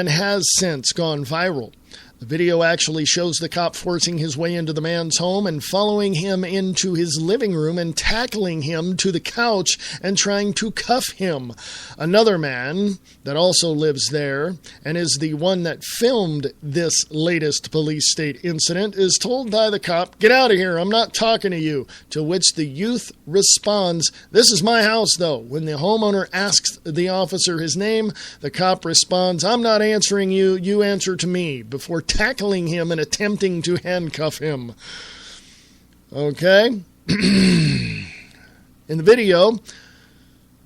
Speaker 1: has since gone viral. The video actually shows the cop forcing his way into the man's home and following him into his living room and tackling him to the couch and trying to cuff him. Another man that also lives there and is the one that filmed this latest police state incident is told by the cop, "Get out of here, I'm not talking to you," to which the youth responds, "This is my house, though." When the homeowner asks the officer his name, the cop responds, "I'm not answering you, you answer to me," before tackling him and attempting to handcuff him. Okay? In the video,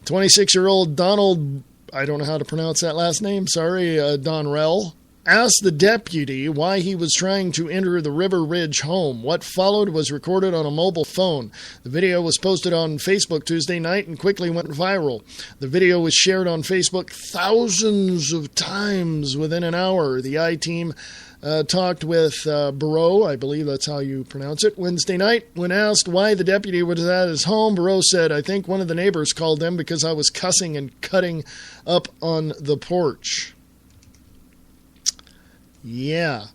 Speaker 1: 26-year-old Donald, I don't know how to pronounce that last name, sorry, Donrell, asked the deputy why he was trying to enter the River Ridge home. What followed was recorded on a mobile phone. The video was posted on Facebook Tuesday night and quickly went viral. The video was shared on Facebook thousands of times within an hour. The I-Team talked with Barreau, I believe that's how you pronounce it, Wednesday night. When asked why the deputy was at his home, Barreau said, "I think one of the neighbors called them because I was cussing and cutting up on the porch." Yeah.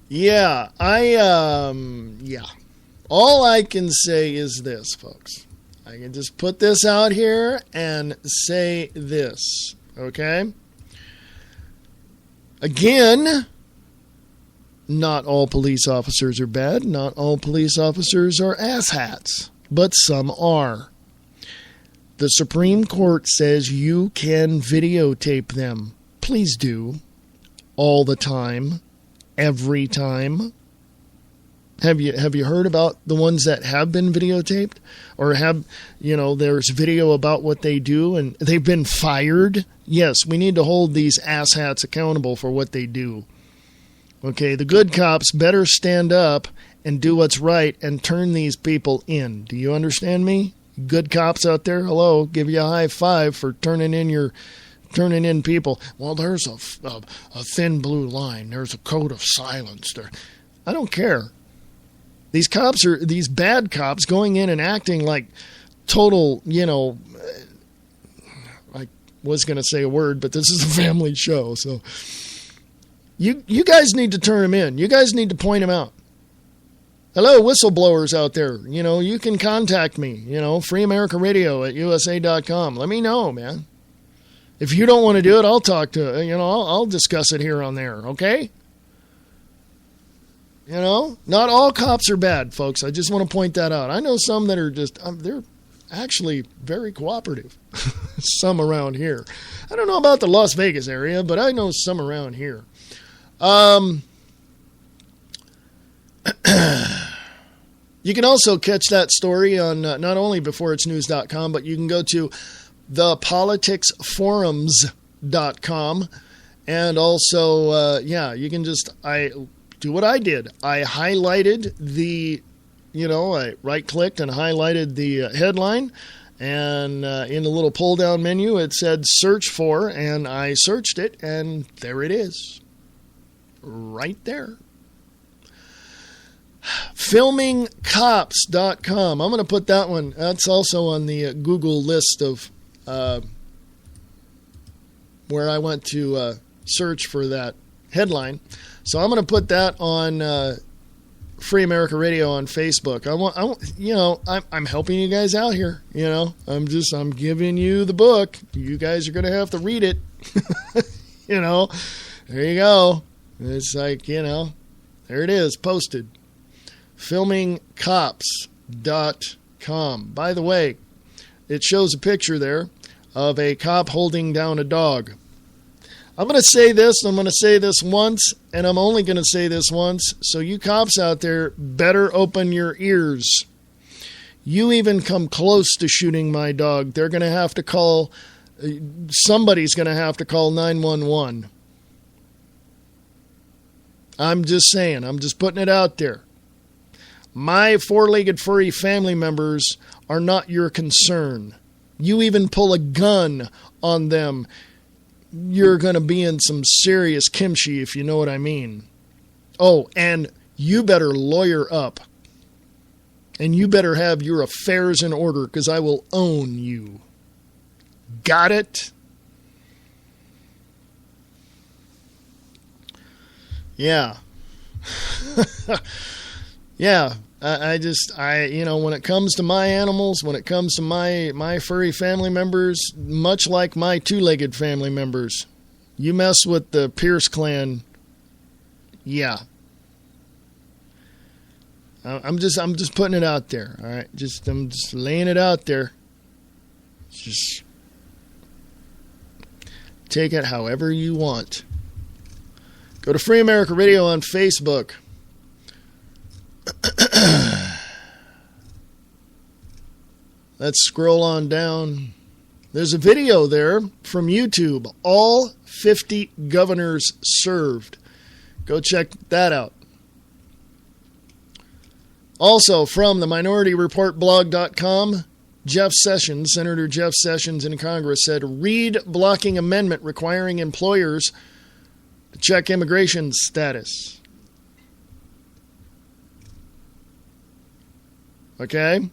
Speaker 1: Yeah. All I can say is this, folks. I can just put this out here and say this, okay? Again, not all police officers are bad. Not all police officers are asshats, but some are. The Supreme Court says you can videotape them. Please do. All the time. Every time. Have you heard about the ones that have been videotaped? Or have, there's video about what they do and they've been fired? Yes, we need to hold these asshats accountable for what they do. Okay, the good cops better stand up and do what's right and turn these people in. Do you understand me? Good cops out there, hello, give you a high five for turning in people. Well, there's a thin blue line. There's a code of silence there. I don't care. These cops are these bad cops going in and acting like total, I was going to say a word, but this is a family show. So you guys need to turn them in. You guys need to point them out. Hello, whistleblowers out there. You can contact me, freeamericaradio@usa.com. Let me know, man. If you don't want to do it, I'll talk to, I'll discuss it here on there, okay? Not all cops are bad, folks. I just want to point that out. I know some that are just, they're actually very cooperative. Some around here. I don't know about the Las Vegas area, but I know some around here. You can also catch that story on not only beforeitsnews.com, but you can go to thepoliticsforums.com. And also, you can just, do what I did. I highlighted I right-clicked and highlighted the headline, and in the little pull-down menu, it said search for, and I searched it, and there it is. Right there. Filmingcops.com. I'm going to put that one. That's also on the Google list of where I went to search for that headline. So I'm going to put that on Free America Radio on Facebook. I'm helping you guys out here. I'm giving you the book. You guys are going to have to read it. There you go. It's like, there it is, posted. Filmingcops.com. By the way, it shows a picture there of a cop holding down a dog. I'm going to say this, I'm going to say this once, and I'm only going to say this once, so you cops out there better open your ears. You even come close to shooting my dog, they're going to have to call, somebody's going to have to call 911. I'm just saying, I'm just putting it out there. My four-legged furry family members are not your concern. You even pull a gun on them. you're going to be in some serious kimchi, if you know what I mean. Oh, and you better lawyer up. And you better have your affairs in order, because I will own you. Got it? Yeah. Yeah. When it comes to my animals, when it comes to my furry family members, much like my two-legged family members, you mess with the Pierce clan, yeah. I'm just putting it out there, all right? I'm just laying it out there. Just take it however you want. Go to Free America Radio on Facebook. Let's scroll on down. There's a video there from YouTube. All 50 governors served. Go check that out. Also, from the MinorityReportBlog.com, Senator Jeff Sessions in Congress said, read blocking amendment requiring employers to check immigration status. Okay?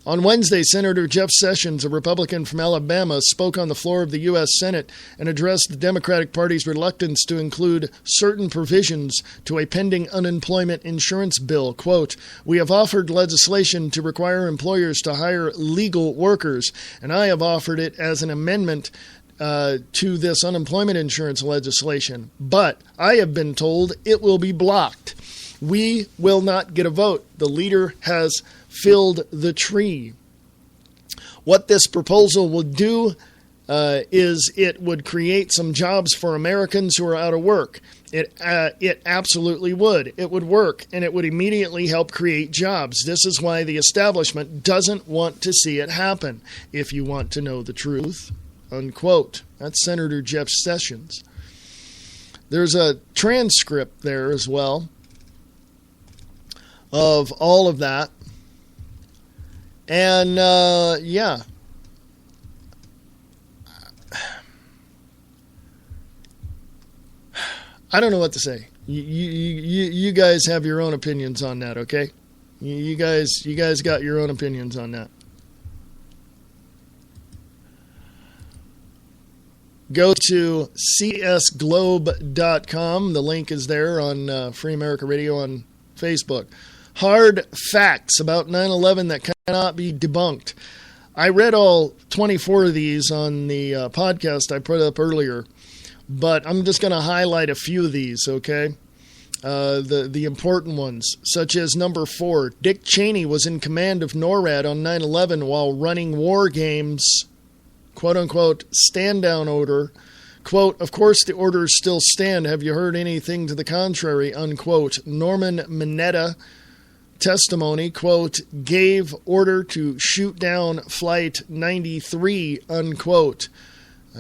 Speaker 1: On Wednesday, Senator Jeff Sessions, a Republican from Alabama, spoke on the floor of the U.S. Senate and addressed the Democratic Party's reluctance to include certain provisions to a pending unemployment insurance bill. Quote, we have offered legislation to require employers to hire legal workers, and I have offered it as an amendment to this unemployment insurance legislation. But I have been told it will be blocked. We will not get a vote. The leader has filled the tree. What this proposal would do is it would create some jobs for Americans who are out of work. It absolutely would. It would work, and it would immediately help create jobs. This is why the establishment doesn't want to see it happen. If you want to know the truth, unquote. That's Senator Jeff Sessions. There's a transcript there as well of all of that. And, yeah. I don't know what to say. You guys have your own opinions on that, okay? You guys got your own opinions on that. Go to csglobe.com. The link is there on Free America Radio on Facebook. Hard facts about 9/11 that cannot be debunked. I read all 24 of these on the podcast I put up earlier, but I'm just going to highlight a few of these, okay? The important ones, such as number 4. Dick Cheney was in command of NORAD on 9/11 while running war games, quote-unquote, stand-down order. Quote, of course the orders still stand. Have you heard anything to the contrary, unquote. Norman Mineta testimony, quote, gave order to shoot down Flight 93, unquote.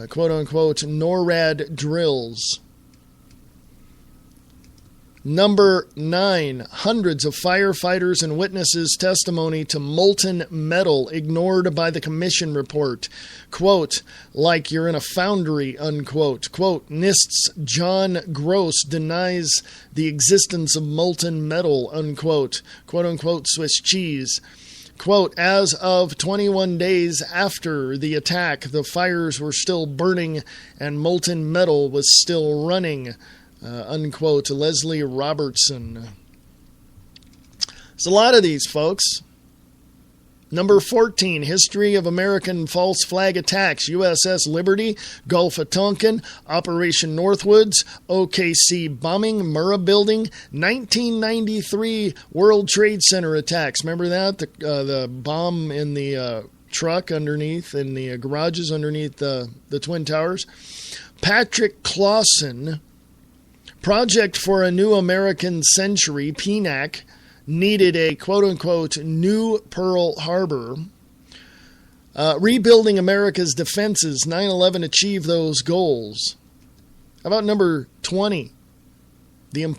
Speaker 1: Quote-unquote, NORAD drills. Number 9, hundreds of firefighters and witnesses' testimony to molten metal ignored by the commission report. Quote, like you're in a foundry, unquote. Quote, NIST's John Gross denies the existence of molten metal, unquote. Quote-unquote, Swiss cheese. Quote, as of 21 days after the attack, the fires were still burning and molten metal was still running. Unquote, Leslie Robertson. There's a lot of these, folks. Number 14, history of American false flag attacks. USS Liberty, Gulf of Tonkin, Operation Northwoods, OKC bombing, Murrah building, 1993 World Trade Center attacks. Remember that? The bomb in the truck underneath, in the garages underneath the Twin Towers. Patrick Clausen, Project for a New American Century, PNAC, needed a quote-unquote new Pearl Harbor. Rebuilding America's defenses, 9/11 achieved those goals. How about number 20?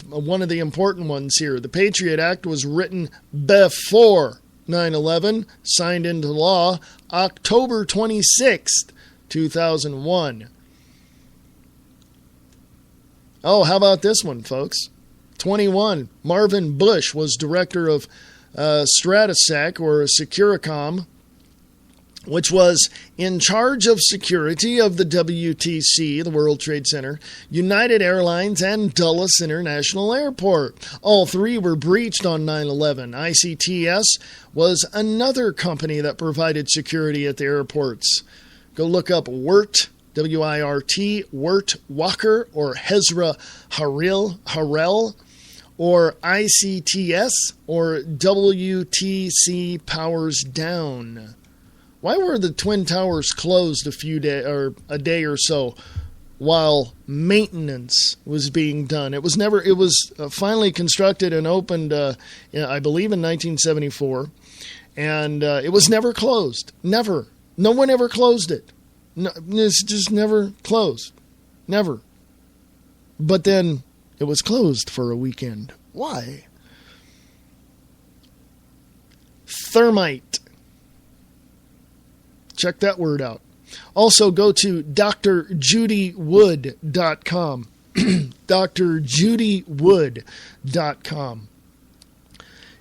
Speaker 1: One of the important ones here. The Patriot Act was written before 9/11, signed into law October 26th, 2001. Oh, how about this one, folks? 21. Marvin Bush was director of Stratosec, or Securicom, which was in charge of security of the WTC, the World Trade Center, United Airlines, and Dulles International Airport. All three were breached on 9/11. ICTS was another company that provided security at the airports. Go look up WIRT, W-I-R-T, WIRT Walker, or Hezra Harel, or ICTS, or WTC Powers Down. Why were the Twin Towers closed a day or so while maintenance was being done? It was finally constructed and opened, I believe, in 1974, and it was never closed. Never. No one ever closed it. No, it's just never closed. Never. But then it was closed for a weekend. Why? Thermite. Check that word out. Also, go to drjudywood.com. drjudywood.com.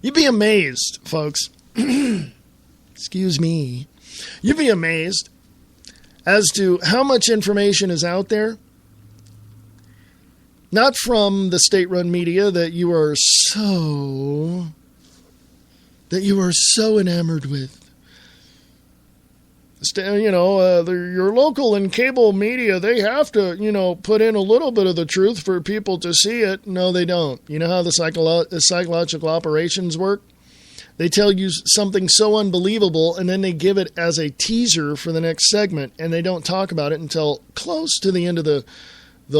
Speaker 1: You'd be amazed, folks. Excuse me. You'd be amazed as to how much information is out there. Not from the state-run media that you are so enamored with. Your local and cable media, they have to, put in a little bit of the truth for people to see it. No, they don't. You know how the psychological operations work? They tell you something so unbelievable, and then they give it as a teaser for the next segment, and they don't talk about it until close to the end of the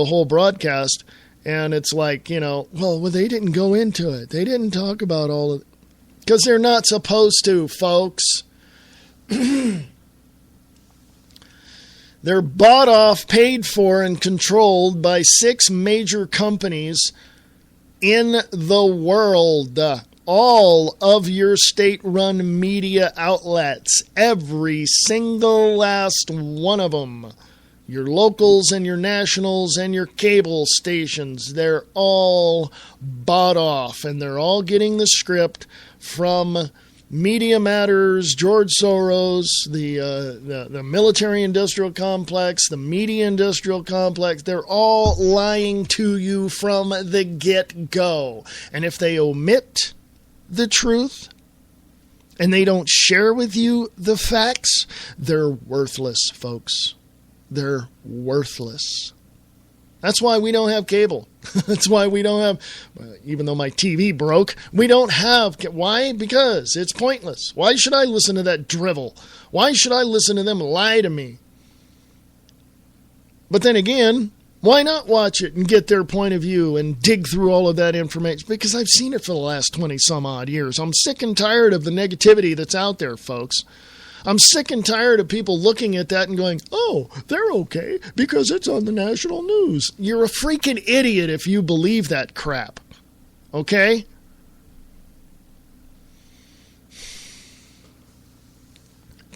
Speaker 1: whole broadcast. And it's like, well, they didn't go into it. They didn't talk about all of it. Because they're not supposed to, folks. They're bought off, paid for, and controlled by 6 major companies in the world. All of your state-run media outlets, every single last one of them, your locals and your nationals and your cable stations, they're all bought off, and they're all getting the script from Media Matters, George Soros, the military-industrial complex, the media-industrial complex. They're all lying to you from the get-go. And if they omit the truth and they don't share with you the facts, they're worthless, folks. They're worthless. That's why we don't have cable. That's why we don't have, even though my TV broke, we don't have. Why? Because it's pointless. Why should I listen to that drivel? Why should I listen to them lie to me? But then again, why not watch it and get their point of view and dig through all of that information? Because I've seen it for the last 20 some odd years. I'm sick and tired of the negativity that's out there, folks. I'm sick and tired of people looking at that and going, oh, they're okay because it's on the national news. You're a freaking idiot if you believe that crap. Okay?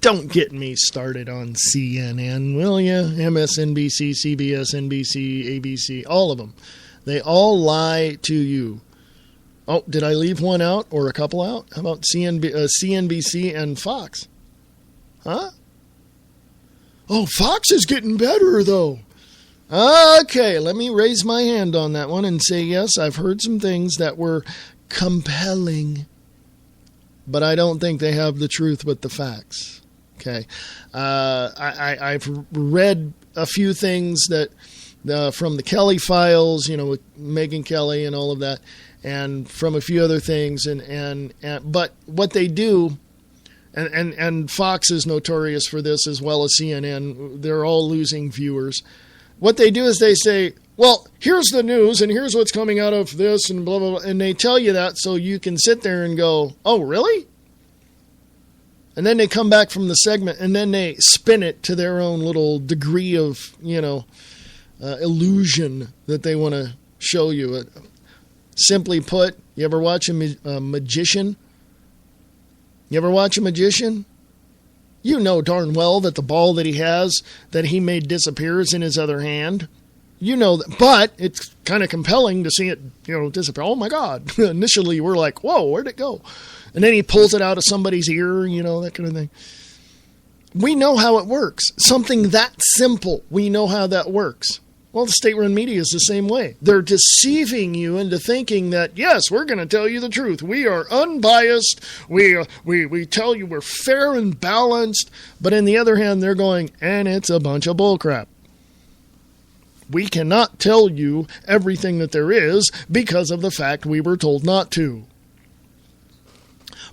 Speaker 1: Don't get me started on CNN, will you? MSNBC, CBS, NBC, ABC, all of them. They all lie to you. Oh, did I leave one out or a couple out? How about CNBC and Fox? Huh? Oh, Fox is getting better, though. Okay, let me raise my hand on that one and say, yes, I've heard some things that were compelling, but I don't think they have the truth with the facts. Okay. I've read a few things that from the Kelly files, with Megyn Kelly and all of that, and from a few other things, but what they do. And Fox is notorious for this, as well as CNN. They're all losing viewers. What they do is they say, well, here's the news, and here's what's coming out of this, and blah, blah, blah. And they tell you that so you can sit there and go, oh, really? And then they come back from the segment, and then they spin it to their own little degree of, illusion that they want to show you. Simply put, you ever watch a magician? You ever watch a magician? You know darn well that the ball that he has, that he made disappear, is in his other hand. You know that, but it's kind of compelling to see it, disappear. Oh my God. Initially we're like, whoa, where'd it go? And then he pulls it out of somebody's ear, that kind of thing. We know how it works. Something that simple, we know how that works. Well, the state-run media is the same way. They're deceiving you into thinking that, yes, we're going to tell you the truth. We are unbiased. We tell you we're fair and balanced. But on the other hand, they're going, and it's a bunch of bullcrap. We cannot tell you everything that there is because of the fact we were told not to.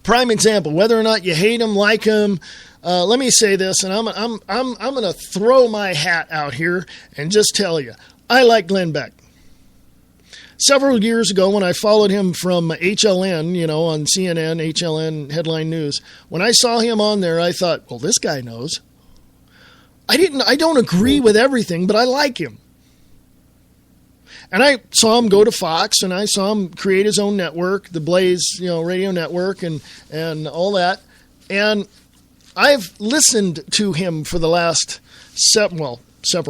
Speaker 1: Prime example, whether or not you hate him, like him, let me say this, and I'm going to throw my hat out here and just tell you, I like Glenn Beck. Several years ago, when I followed him from HLN, on CNN, HLN Headline News, when I saw him on there, I thought, well, this guy knows. I don't agree with everything, but I like him. And I saw him go to Fox, and I saw him create his own network, the Blaze, radio network, and all that. And I've listened to him for the last several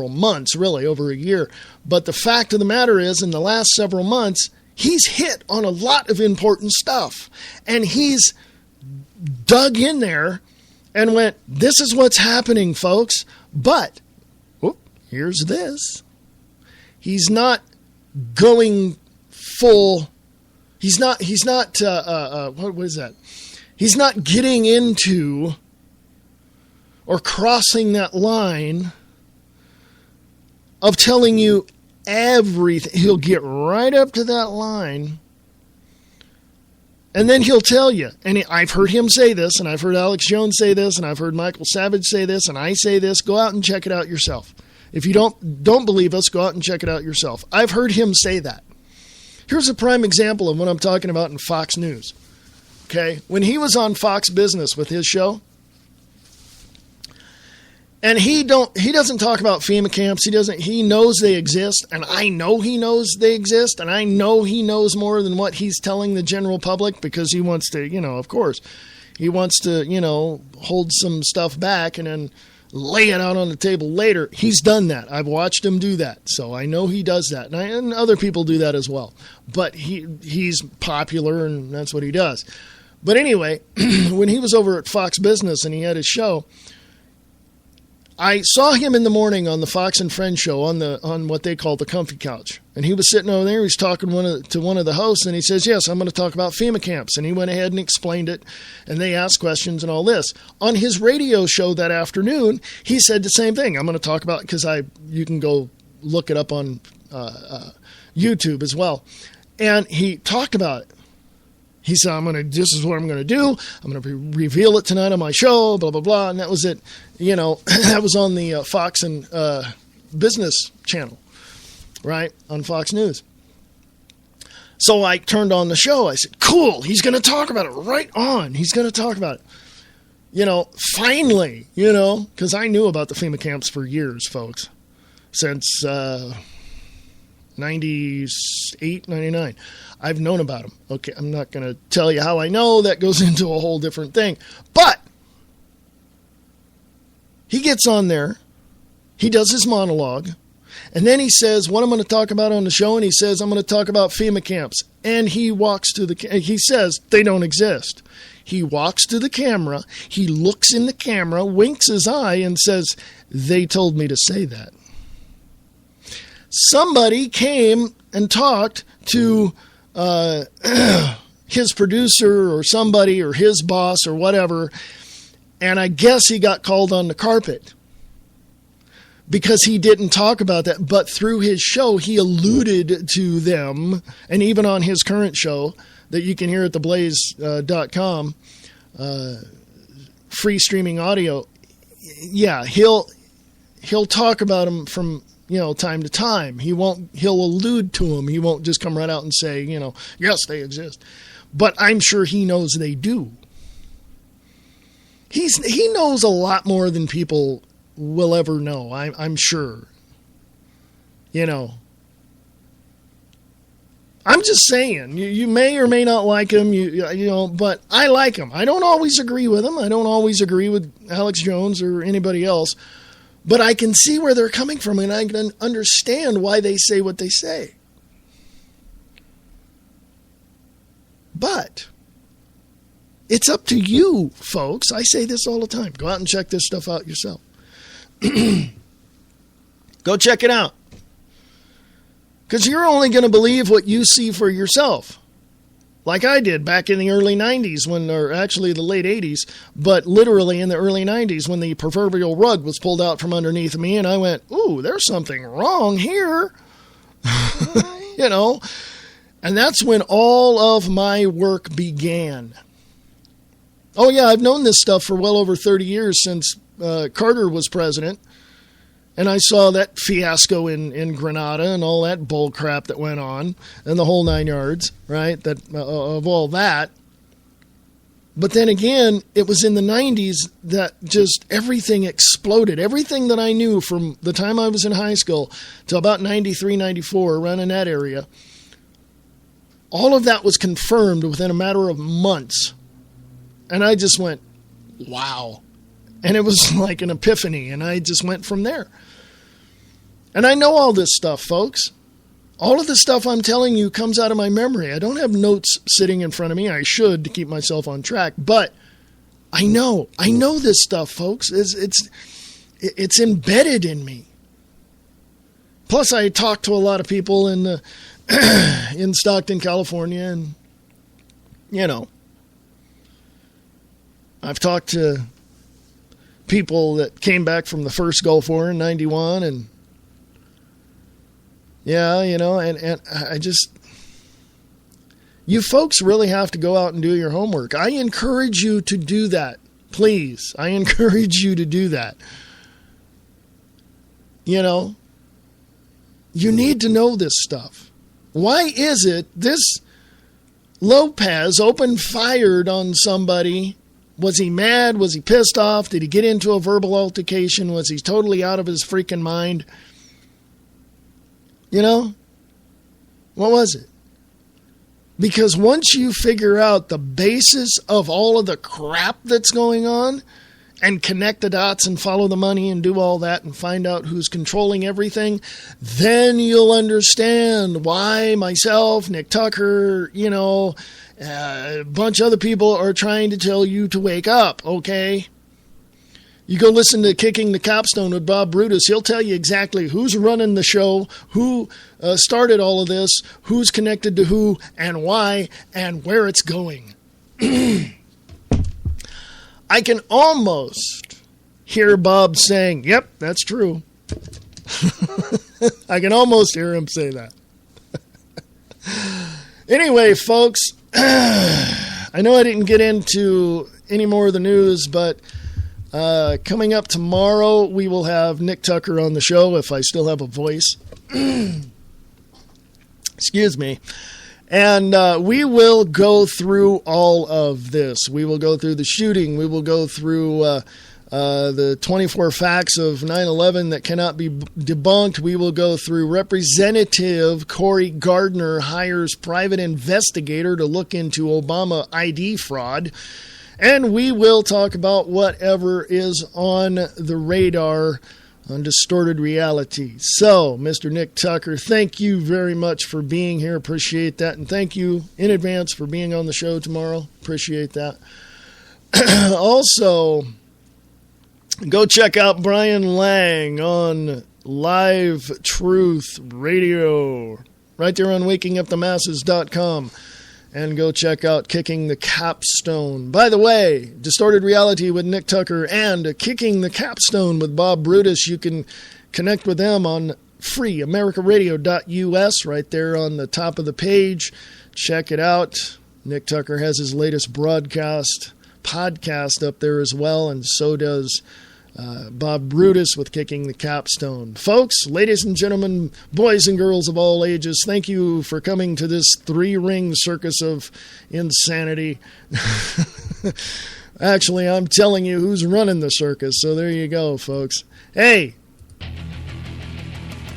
Speaker 1: months, really, over a year. But the fact of the matter is, in the last several months, he's hit on a lot of important stuff. And he's dug in there and went, this is what's happening, folks. But, here's this. He's not going full. He's not, what is that? He's not getting into or crossing that line of telling you everything. He'll get right up to that line, and then he'll tell you. And I've heard him say this, and I've heard Alex Jones say this, and I've heard Michael Savage say this, and I say this. Go out and check it out yourself. If you don't believe us, go out and check it out yourself. I've heard him say that. Here's a prime example of what I'm talking about in Fox News. Okay, when he was on Fox Business with his show, and he doesn't talk about FEMA camps. He knows they exist, and I know he knows they exist, and I know he knows more than what he's telling the general public, because he wants to, of course, he wants to, hold some stuff back and then lay it out on the table later. He's done that. I've watched him do that, so I know he does that, and other people do that as well. But he's popular, and that's what he does. But anyway, when he was over at Fox Business and he had his show, I saw him in the morning on the Fox and Friends show on what they call the comfy couch. And he was sitting over there. He's talking to one of the hosts, and he says, yes, I'm going to talk about FEMA camps. And he went ahead and explained it, and they asked questions and all this. On his radio show that afternoon, he said the same thing. I'm going to talk about, because you can go look it up on YouTube as well. And he talked about it. He said, this is what I'm going to do. I'm going to reveal it tonight on my show, blah, blah, blah. And that was it. That was on the Fox and Business channel, right, on Fox News. So I turned on the show. I said, cool, he's going to talk about it right on. He's going to talk about it. Finally, because I knew about the FEMA camps for years, folks, since 98, 99. I've known about them. Okay, I'm not going to tell you how I know. That goes into a whole different thing. But he gets on there. He does his monologue. And then he says, what I'm going to talk about on the show, and he says, I'm going to talk about FEMA camps. And he he says, they don't exist. He walks to the camera. He looks in the camera, winks his eye, and says, they told me to say that. Somebody came and talked to his producer or somebody or his boss or whatever, and I guess he got called on the carpet because he didn't talk about that. But through his show, he alluded to them, and even on his current show that you can hear at theblaze.com, free streaming audio, yeah, he'll talk about them from time to time. He'll allude to them. He won't just come right out and say, yes, they exist. But I'm sure he knows they do. He knows a lot more than people will ever know. I'm sure. I'm just saying, you may or may not like him, but I like him. I don't always agree with him. I don't always agree with Alex Jones or anybody else. But I can see where they're coming from, and I can understand why they say what they say. But it's up to you, folks. I say this all the time. Go out and check this stuff out yourself. Go check it out. Because you're only going to believe what you see for yourself. Like I did back in the early 90s, or actually the late 80s, but literally in the early 90s when the proverbial rug was pulled out from underneath me, and I went, ooh, there's something wrong here. And that's when all of my work began. Oh, yeah, I've known this stuff for well over 30 years since Carter was president. And I saw that fiasco in Grenada and all that bull crap that went on and the whole 9 yards, right, of all that. But then again, it was in the 90s that just everything exploded. Everything that I knew from the time I was in high school to about 93, 94, around in that area, all of that was confirmed within a matter of months. And I just went, wow. And it was like an epiphany, and I just went from there. And I know all this stuff, folks. All of the stuff I'm telling you comes out of my memory. I don't have notes sitting in front of me. I should to keep myself on track. But I know this stuff, folks. It's embedded in me. Plus, I talk to a lot of people in Stockton, California, and, I've talked to people that came back from the first Gulf War in 91, and and I just, you folks really have to go out and do your homework. I encourage you to do that. Please. I encourage you to do that. You need to know this stuff. Why is it this Lopez opened fired on somebody? Was he mad? Was he pissed off? Did he get into a verbal altercation? Was he totally out of his freaking mind? What was it? Because once you figure out the basis of all of the crap that's going on and connect the dots and follow the money and do all that and find out who's controlling everything, then you'll understand why myself, Nick Tucker, a bunch of other people are trying to tell you to wake up, okay? You go listen to Kicking the Capstone with Bob Brutus. He'll tell you exactly who's running the show, who started all of this, who's connected to who, and why, and where it's going. I can almost hear Bob saying, yep, that's true. I can almost hear him say that. Anyway, folks, I know I didn't get into any more of the news, but coming up tomorrow, we will have Nick Tucker on the show, if I still have a voice. Excuse me. And we will go through all of this. We will go through the shooting. We will go through the 24 facts of 9/11 that cannot be debunked. We will go through Representative Cory Gardner hires private investigator to look into Obama ID fraud. And we will talk about whatever is on the radar on Distorted Reality. So, Mr. Nick Tucker, thank you very much for being here. Appreciate that. And thank you in advance for being on the show tomorrow. Appreciate that. Also, go check out Brian Lang on Live Truth Radio, right there on wakingupthemasses.com. And go check out Kicking the Capstone. By the way, Distorted Reality with Nick Tucker and Kicking the Capstone with Bob Brutus. You can connect with them on freeamericaradio.us right there on the top of the page. Check it out. Nick Tucker has his latest podcast up there as well, and so does Bob Brutus with Kicking the Capstone. Folks, ladies and gentlemen, boys and girls of all ages, thank you for coming to this three-ring circus of insanity. Actually, I'm telling you who's running the circus, so there you go, folks. Hey,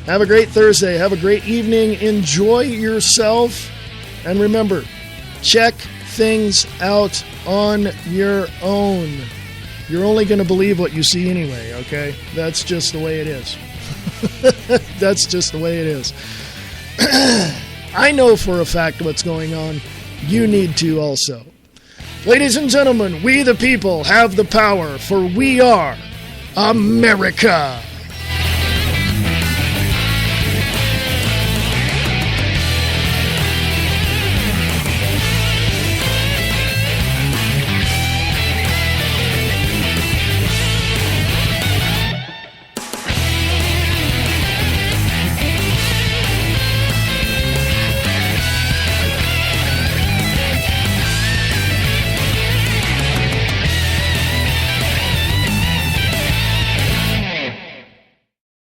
Speaker 1: have a great Thursday. Have a great evening. Enjoy yourself. And remember, check things out on your own. You're only going to believe what you see anyway, okay? That's just the way it is. That's just the way it is. I know for a fact what's going on. You need to also. Ladies and gentlemen, we the people have the power, for we are America.